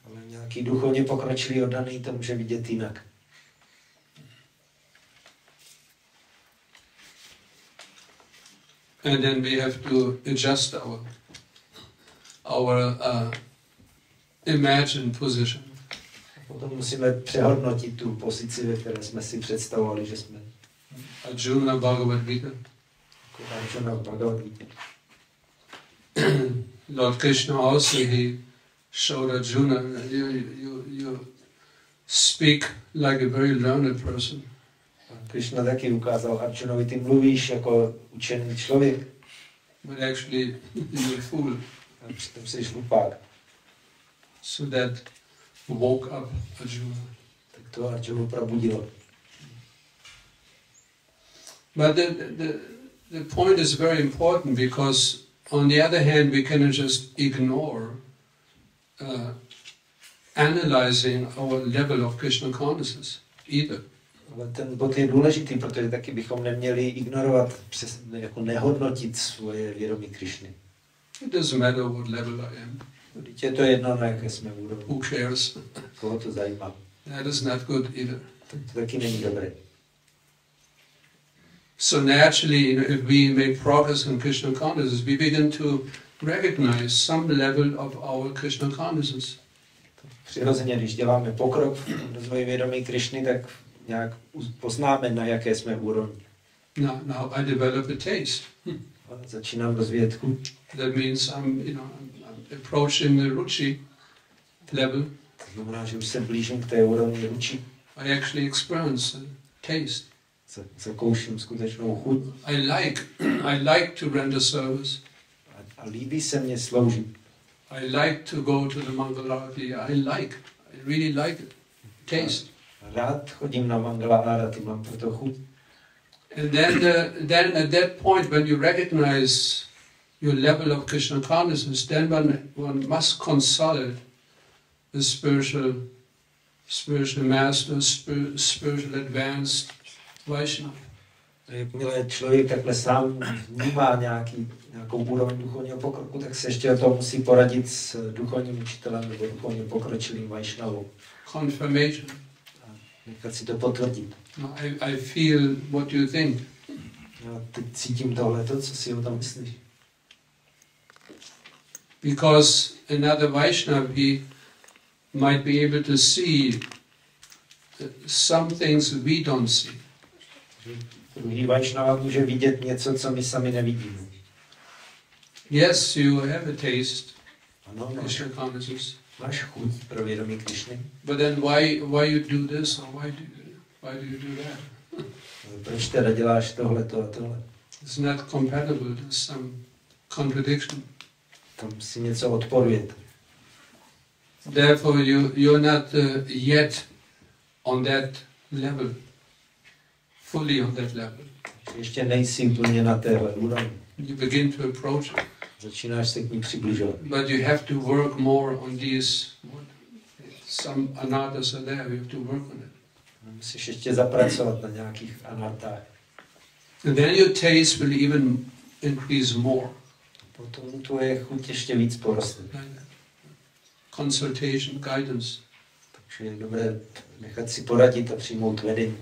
Ale nějaký duchovně pokročilý oddaný to může vidět jinak. And then we have to adjust our imagined position. Potom musíme přehodnotit tu pozici, ve které jsme si představovali, že jsme. Arjuna Bhagavad Gita. Arjuna Bhagavad Gita. Lord Krishna also, he showed Arjuna, you speak like a very learned person. Krishna taky ukázal Arjunovi, ty mluvíš jako učený člověk. But actually you're a fool. A přitom jsi hlupák. So that woke up Arjuna. Tak to Arjunu probudilo. But the point is very important, because on the other hand we cannot just ignore analyzing our level of Krishna consciousness either. Ale ten bod je důležitý, protože taky bychom neměli ignorovat, jako nehodnotit svoje vědomí Krišny. It doesn't matter what level I am. Vždyť je to jedno, na jaké jsme úrovni. Who cares? Koho to zajímá. That is not good either. To taky není dobré. So naturally, if we make progress in Krishna consciousness, we begin to recognize some level of our Krishna consciousness. Přirozeně, když děláme pokrok v rozvoji vědomí Krišny, tak nějak poznáme, na jaké jsme úrovni. Now I develop a taste. Začínám rozvíjet chuť. That means I'm approaching the ruchi level. To znamená, že už se blížím k té úrovni ruči. I actually experience taste. Zakouším skutečnou chuť. I like to render service. A líbí se mně sloužit. I like to go to the Mangalarati. I really like it. Taste. Rád chodím na Mangala Arati, mám proto chuť. And then at that point, when you recognize your level of Krishna consciousness, then one must consult the spiritual master, spiritual advanced Vaishnava. Jakmile člověk takhle sám vnímá nějakou úroveň duchovního pokroku, tak se ještě o tom musí poradit s duchovním učitelem nebo duchovním pokročilým Vaishnavou. Confirmation. A nechat si to potvrdit. I feel what you think. Já teď cítím tohleto, co si o tom myslíš. Because another Vaishnava, he might be able to see some things we don't see. Druhý Vaishnava může vidět něco, co my sami nevidíme. Yes, you have a taste. Ano, Krishna consciousness. máš chuť pro vědomí Krišny. But then why you do this or why do you do that? Proč teda děláš tohleto a tohle? It's not compatible. There's some contradiction. Tam si něco odporuje. Therefore, you're not yet on that level, fully on that level. Ještě nejsi úplně na téhle úrovni. You begin to approach it. Začínáš se k ní přibližovat. But you have to work more on these. Some anatas are there. You have to work on it. Musíš ještě zapracovat na nějakých anartách. And then your taste will even increase more. Potom tvoje chuť ještě víc poroste. Consultation, guidance. Takže je dobré nechat si poradit a přijmout vedení.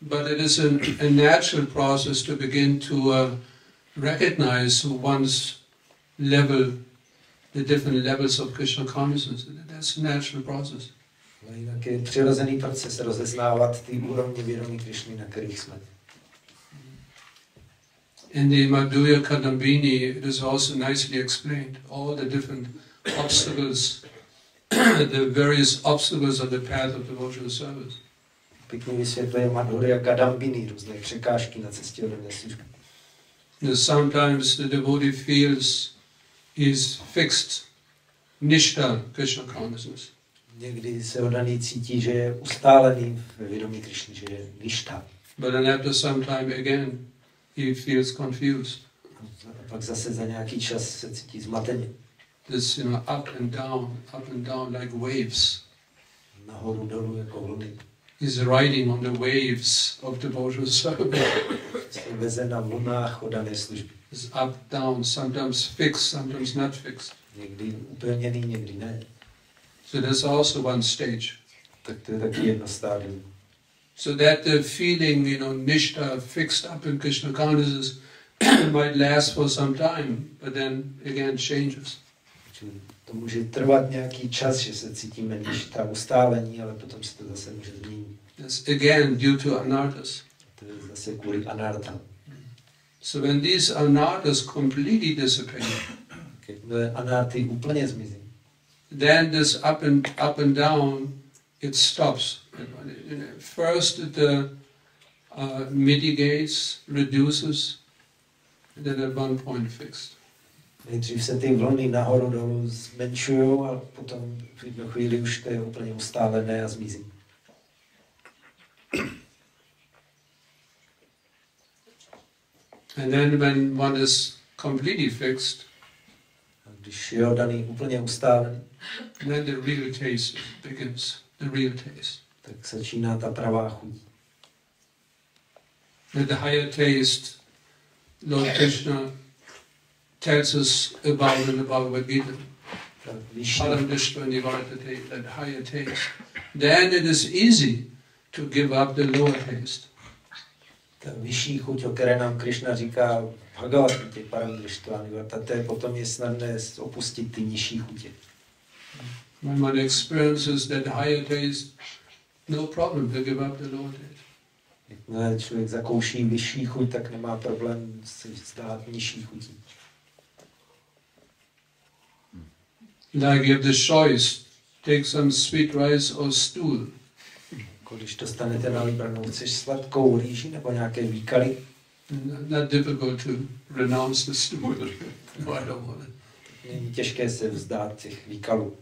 But it is a natural process to begin to recognize one's level, the different levels of Krishna consciousness. That's a natural process. Ale jinak je přirozený proces rozeznávat ty úrovně vědomí Krišny, na kterých jsme. In the Madhurya Kadambini, it is also nicely explained, all the different obstacles, the various obstacles on the path of devotional service. Pěkně vysvětluje Madhurya Kadambini, různé překážky na cestě oddané služby. Sometimes the devotee feels he's fixed nishta Krishna consciousness. Někdy se oddaný cítí, že je ustálený ve vědomí Krišny, že je ništa. But then after some time again, he feels confused. A pak zase za nějaký čas se cítí zmateně. This, up and down like waves. Nahoru dolů jako vlny. He's riding on the waves of devotional service. Se veze na vlnách oddané služby. It's up, down, sometimes fixed, sometimes not fixed. Někdy upevněný, někdy ne. So that's also one stage. Tak to je taky jedno stádium. So that the feeling, nishta, fixed up in Krishna consciousness might last for some time, but then again changes. To může trvat nějaký čas, že se cítíme ništa, ustálení, ale potom se to zase může změnit. That's again due to anarthas. To je zase kvůli anartám. So when these anarthas completely dissipate, Jakmile anarty úplně zmizí, then this up and down, it stops. First it mitigates, reduces, and then at one point fixed. Nejdřív se ty vlny nahoru dolů zmenšují a potom v jednu chvíli už to je úplně ustálené a zmizí. And then when one is completely fixed, A když je oddaný úplně ustálený, then the real taste begins, the real taste. tak začíná ta pravá chuť. And the higher taste, Lord Krishna tells us about in the Bhagavad Gita. Ta vyšší, Param Dishva Nivartate, that higher taste. Then it is easy to give up the lower taste. ta vyšší chuť, o které nám Krišna říká v Bhagavad Gita, Paramdrištvánivartate, potom je snadné opustit ty nižší chutě. When one experiences that higher taste, no problem to give up the lower taste. Jakmile člověk zakouší vyšší chuť, tak nemá problém se vzdát nižší chutí. Like you have the choice, take some sweet rice or stool. Když dostanete na vybranou, chceš sladkou rýži nebo nějaké výkaly, Not difficult to renounce the stool. No, I don't want it. není těžké se vzdát těch výkalů.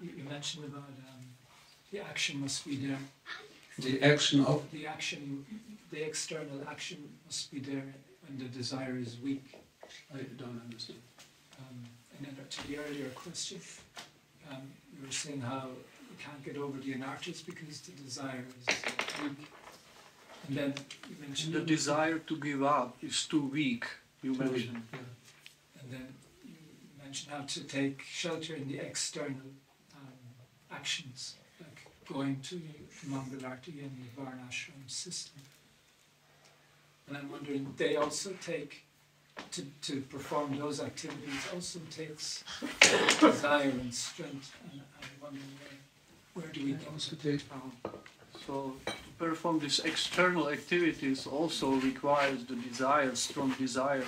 You mentioned about the action must be there. The action of The external action must be there when the desire is weak. I don't understand. And then to the earlier question, you were saying how you can't get over the anarthas because the desire is weak. And then you mentioned The desire to give up is too weak, you mentioned. And then you mentioned how to take shelter in the external actions, like going to Mangalarti and the Varnashram system. And I'm wondering, they also take, to perform those activities also takes desire and strength. And I'm wondering, where do we go? So to perform these external activities also requires the desire, strong desire.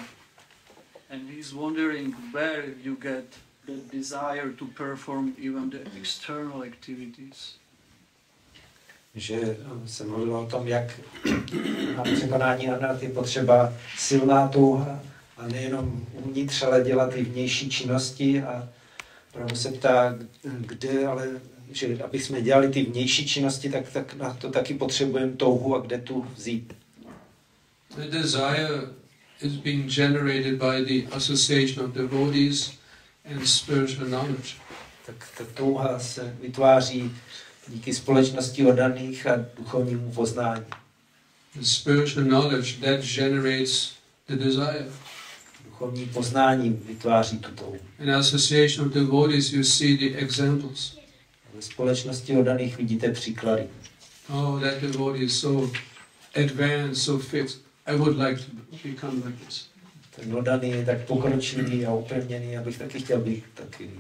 And he's wondering where you get the desire to perform even the external activities. Že se mluvilo o tom, jak na překonání anarty je potřeba silná touha a nejenom uvnitř, ale dělat i vnější činnosti. A právě se ptá, kde, ale že aby jsme dělali ty vnější činnosti, tak na to taky potřebujeme touhu a kde tu vzít. The desire is being generated by the association of devotees and spiritual knowledge. Tak ta touha se vytváří díky společnosti oddaných a duchovnímu poznání. The spiritual knowledge that generates the desire. Duchovní poznání vytváří tu touhu. In association of devotees you see the examples. Ve společnosti oddaných vidíte příklady. Oh, that devotee is so advanced, so fixed. I would like to become like this. Ten oddaný je tak pokročilý a upevněný, abych taky chtěl být taky.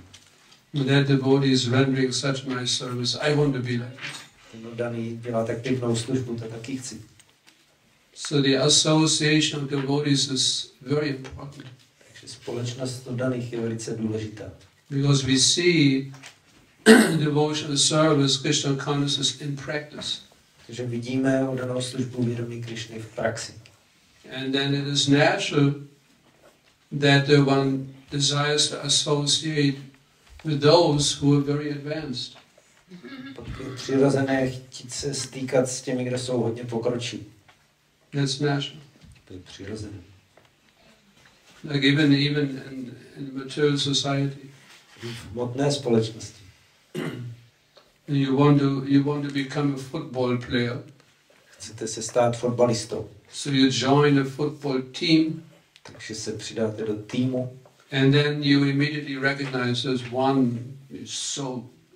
That devotee is rendering such nice service. I want to be like this. Ten oddaný dělá tak pěknou službu, to taky chci. So the association of devotees is very important. Takže společnost oddaných je velice důležitá. Because we see devotional service, Krishna consciousness in practice. Takže vidíme oddanou službu vědomí Krišny v praxi. And then it is natural that the one desires to associate with those who are very advanced. Pak je přirozené chtít se stýkat s těmi, kdo jsou hodně pokročilí. That's natural. To je přirozené. Like even in material society. V hmotné společnosti. You want to become a football player. Chcete se stát fotbalistou. So you join a football team. Takže se přidáte do týmu. And then you immediately recognize there's one is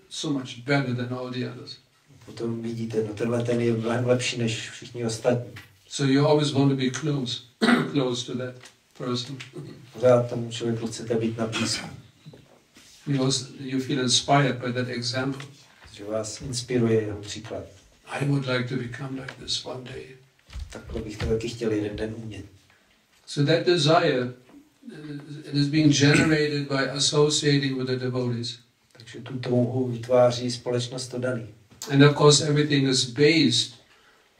so much better than all the others. Potom vidíte, no tenhle ten je mnohem lepší než všichni ostatní. So you always want to be close to that person. Pořád tomu člověku chcete být na blízku. You feel inspired by that example. Že vás inspiruje jeho příklad. I would like to become like this one day. Takhle bych to taky chtěl jeden den umět. So that desire it is being generated by associating with the devotees. Takže tu touhu vytváří společnost oddaných. And of course everything is based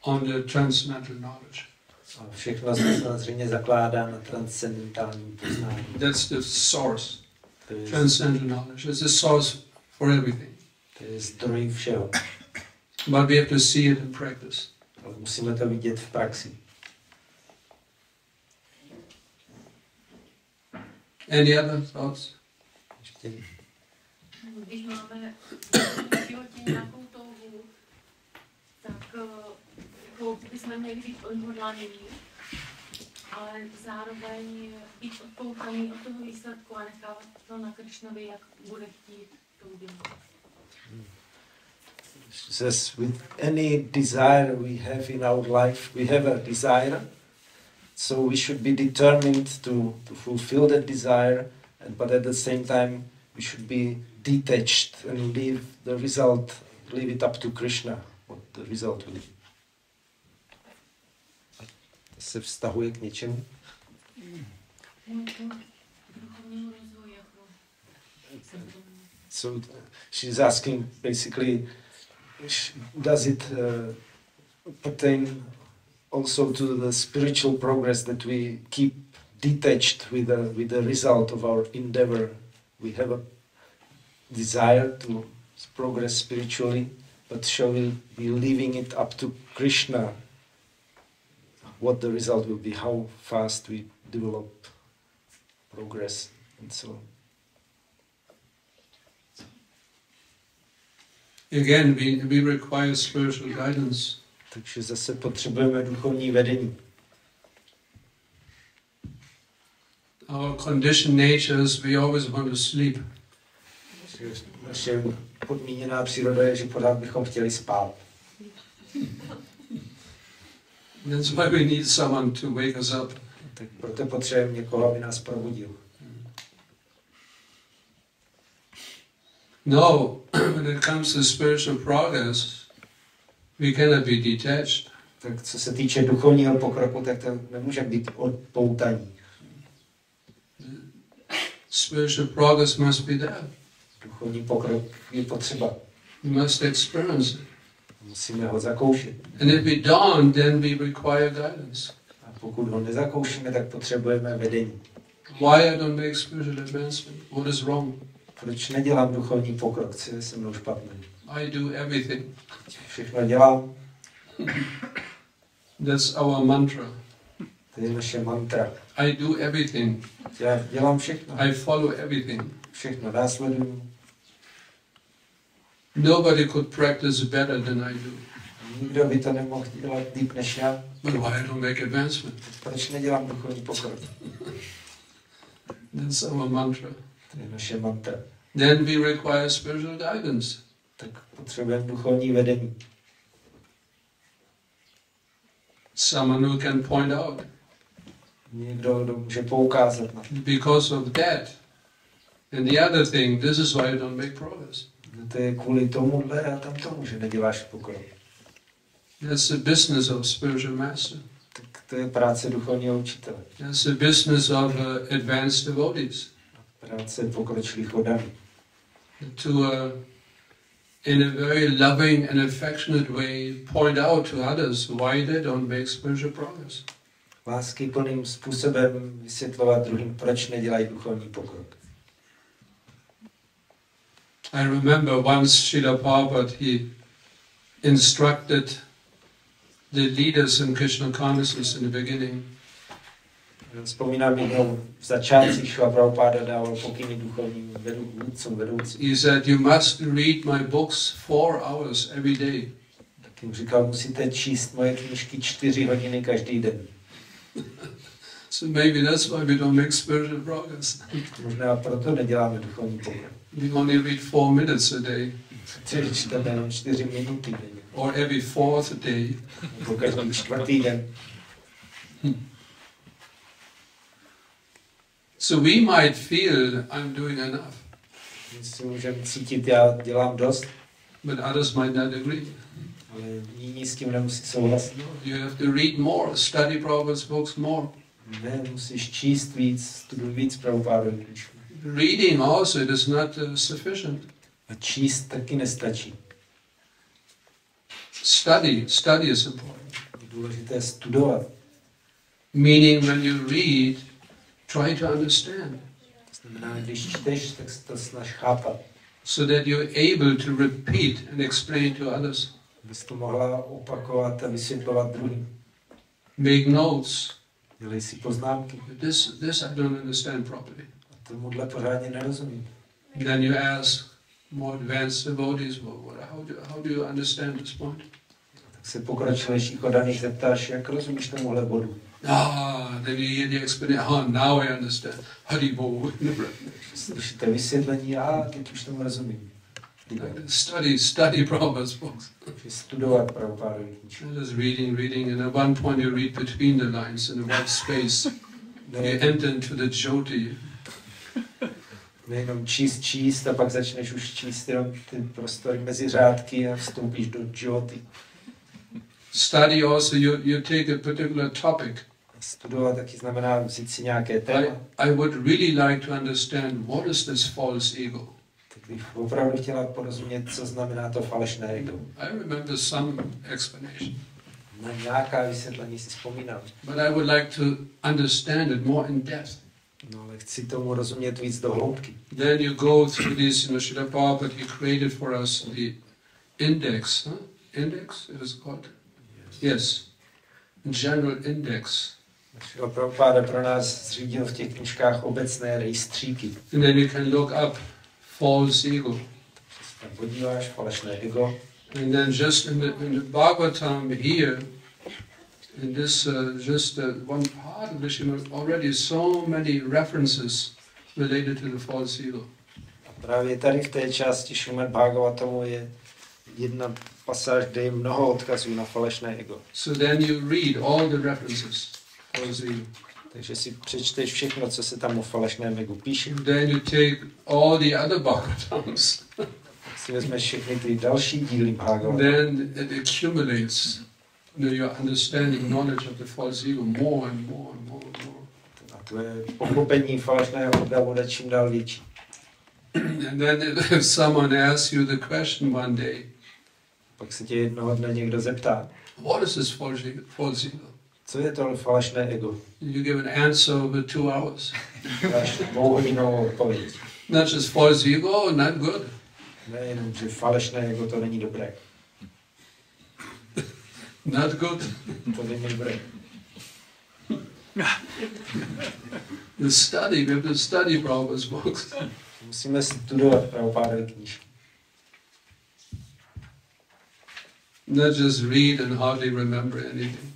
on the transcendental knowledge. A všechno se samozřejmě zakládá na transcendentálním poznání. That's the source. Transcendental knowledge. It's the source for everything. To je zdroj všeho. But we have to see it in practice. Ale musíme to vidět v praxi. Any other thoughts? Když máme v životě nějakou touhu, tak jako bychom měli být odhodlaní, ale zároveň být odpoutaný od toho výsledku a nechávat to na Krišnovi, jak bude chtít to udělat. Says with any desire we have in our life, we have a desire, so we should be determined to fulfill that desire, but at the same time we should be detached and leave it up to Krishna, what the result will be. To se vztahuje k něčemu? So she's asking basically, does it pertain also to the spiritual progress that we keep detached with the result of our endeavor? We have a desire to progress spiritually, but shall we be leaving it up to Krishna what the result will be, how fast we develop progress and so on? Again, we require spiritual guidance. Takže zase potřebujeme duchovní vedení. Our conditioned natures, we always want to sleep. Naše podmíněná příroda je, že pořád bychom chtěli spát. That's why we need someone to wake us up. Tak proto potřebujeme někoho, aby nás probudil. No, when it comes to spiritual progress, we cannot be detached. Tak co se týče duchovního pokroku, tak to nemůže být odpoutaní. Spiritual progress must be there. Duchovní pokrok je potřeba. We must experience it. Musíme ho zakoušet. And if we don't, then we require guidance. A pokud ho nezakoušíme, tak potřebujeme vedení. Why I don't make spiritual advancement? What is wrong? Proč nedělám duchovní pokrok? Co je se mnou špatné? I do everything. Všechno dělám. That's our mantra. To je naše mantra. I do everything. Já dělám všechno. I follow everything. Všechno následuju. Nobody could practice better than I do. Nikdo by to nemohl dělat líp než já. But why I don't make advancement? Proč nedělám duchovní pokrok? That's our mantra. To je naše mantra. Then we require spiritual guidance. Tak potřebujeme duchovní vedení. Someone who can point out. Někdo, kdo může poukázat na to. Because of that. And the other thing, this is why you don't make progress. No to je kvůli tomuhle a tam tomu, že neděláš pokrok. That's the business of spiritual master. Tak to je práce duchovního učitele. That's the business of advanced devotees. Práce pokročilých oddaných. To, in a very loving and affectionate way, point out to others why they don't make spiritual progress. Láskyplným způsobem vysvětlovat druhým, proč nedělají duchovní pokrok. I remember once Srila Prabhupada, he instructed the leaders in Krishna consciousness in the beginning. Vzpomínám jednou v začátcích Srila Prabhupada dával pokyny duchovním vůdcům, vedoucím. He said, you must read my books 4 hours every day. Tak jim říkal, musíte číst moje knížky 4 hodiny každý den. So maybe that's why we don't make spiritual progress. Možná proto neděláme duchovní pokrok. We only read 4 minutes a day. Čteme jenom 4 minuty denně. Or every 4th day. Nebo každý 4. den. So we might feel I'm doing enough. My si můžeme cítit, já dělám dost, but others might not agree. ale jiní s tím nemusí souhlasit. You have to read more, study Prabhupada's books more. Ne, musíš číst víc, studovat víc Prabhupádových knížků. Reading also it is not sufficient. A číst taky nestačí. Study is important. Je důležité studovat. Meaning when you read, try to understand. To znamená, když čteš, tak se to snaž chápat. So that you're able to repeat and explain to others. Abys to mohla opakovat a vysvětlovat druhým. Make notes. Dělej si poznámky. This I don't understand properly. A tomuhle pořádně nerozumím. Then you ask more advanced devotees, how do you understand this point? Tak se pokročilejších oddaných zeptáš, jak rozumíš tomuhle bodu. Then you hear the explanation. Now I understand. Haribo. Slyšíte vysvětlení, teď už tomu rozumím. Study Prabhupada's books. Studovat Prabhupádovy knížky. Just reading, and at one point you read between the lines in a white space. You enter into the jyoti. Nejenom číst a pak začneš už číst jenom ty prostory mezi řádky a vstoupíš do jyoti. Study also, you take a particular topic. Studovat taky znamená vzít si nějaké téma. I would really like to understand what is this false ego. Tak bych opravdu chtěla porozumět, co znamená to falešné ego. I remember some explanation. Na nějaká vysvětlení si vzpomínám. But I would like to understand it more in depth. No, ale chci tomu rozumět víc do hloubky. Then you go through this, Srila Prabhupada, he created for us the index. Index, it is called? Yes. General index. Srila Prabhupada pro nás zřídil v těch knížkách obecné rejstříky. And then you can look up false ego. Tam podíváš falešné ego. And then just in the Bhagavatam here, in this just one part of which you know already so many references related to the false ego. A právě tady v té části Šrimad Bhagavatamu je jedna pasáž, kde je mnoho odkazů na falešné ego. So then you read all the references. False ego. Takže si přečteš všechno, co se tam o falešném egu píše. Then you take all the other Bhagavatams. Si vezmeš všechny ty další díly Bhagavatamu. Then it accumulates. Your understanding, knowledge of the false ego more and more and more and more. A tvoje pochopení falešného ega bude čím dál větší. And then if someone asks you the question one day, pak se tě jednoho dne někdo zeptá, what is this false ego? Co je to falešné ego? You give an answer over 2 hours. Dáš dvouhodinovou odpověď. Not just false ego, not good. Nejenom, že falešné ego to není dobré. Not good. To není dobré. We have to study Prabhupada's books. Musíme studovat Prabhupádovy knížky. Not just read and hardly remember anything.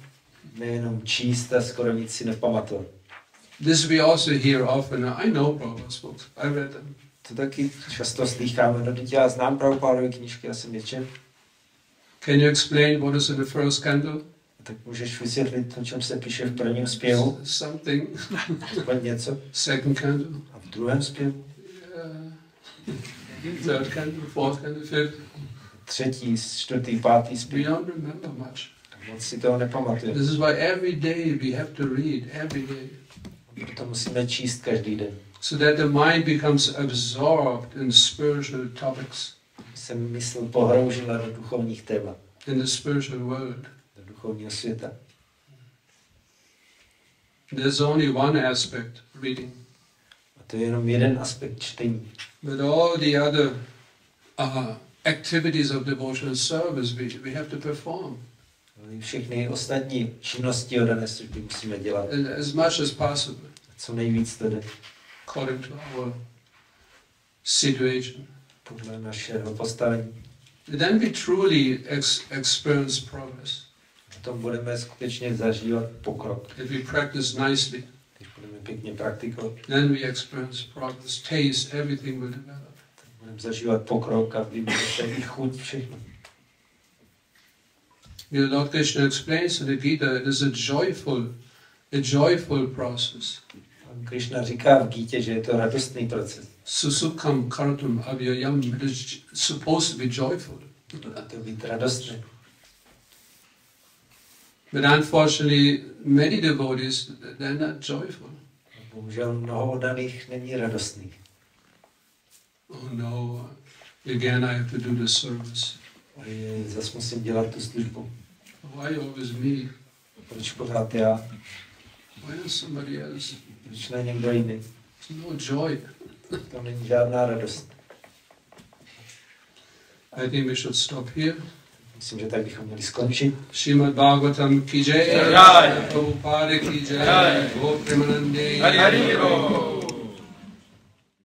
Nejenom číst a skoro nic si nepamatovat. This we also hear often. I know Prabhupada's books. I read them. To taky často slýcháme. No, já znám Prabhupádovy knížky, já jsem je četl. Can you explain what is in the first canto? Tak můžeš vysvětlit, o čem se píše v prvním zpěvu? Something. Aspoň něco. Second canto. A v druhém zpěvu? Third canto, fourth canto, fifth. Třetí, čtvrtý, pátý We zpěv. don't remember much. Moc si toho nepamatujeme. This is why every day we have to read, every day. To musíme číst každý den. So that the mind becomes absorbed in spiritual topics. Se mysl pohroužila do duchovních témat. In the spiritual world. Do duchovního světa. There's only one aspect, reading. A to je jenom jeden aspekt čtení. But all the other activities of devotional service we have to perform. Všechny ostatní činnosti dané služby musíme dělat. As much as possible. Co nejvíc to jde. According to our situation. Podle našeho postavení. Then we truly experience progress. Potom budeme skutečně zažívat pokrok. If we practice nicely. Když budeme pěkně praktikovat. Then we experience progress. Taste, everything will develop. Budeme zažívat pokrok a vybude i chuť všechno. Lord Krishna explains in the Gita, it is a joyful process. Krishna říká v Gítě, že je to radostný proces. Susukham kartum avyayam, it is supposed to be joyful. To být radostné. But unfortunately, many devotees, they're not joyful. Bohužel mnoho oddaných není radostných. Oh no, again I have to do the service. Zas musím dělat tu službu. Why always me? Proč pořád já? Why not somebody else? Proč ne někdo jiný? No joy. To není žádná radost. I think we should stop here. Myslím, že tak bychom měli skončit. Srimad Bhagavatam ki jai, Prabhupada ki jai, Go Premanande. Hari Hari Bol.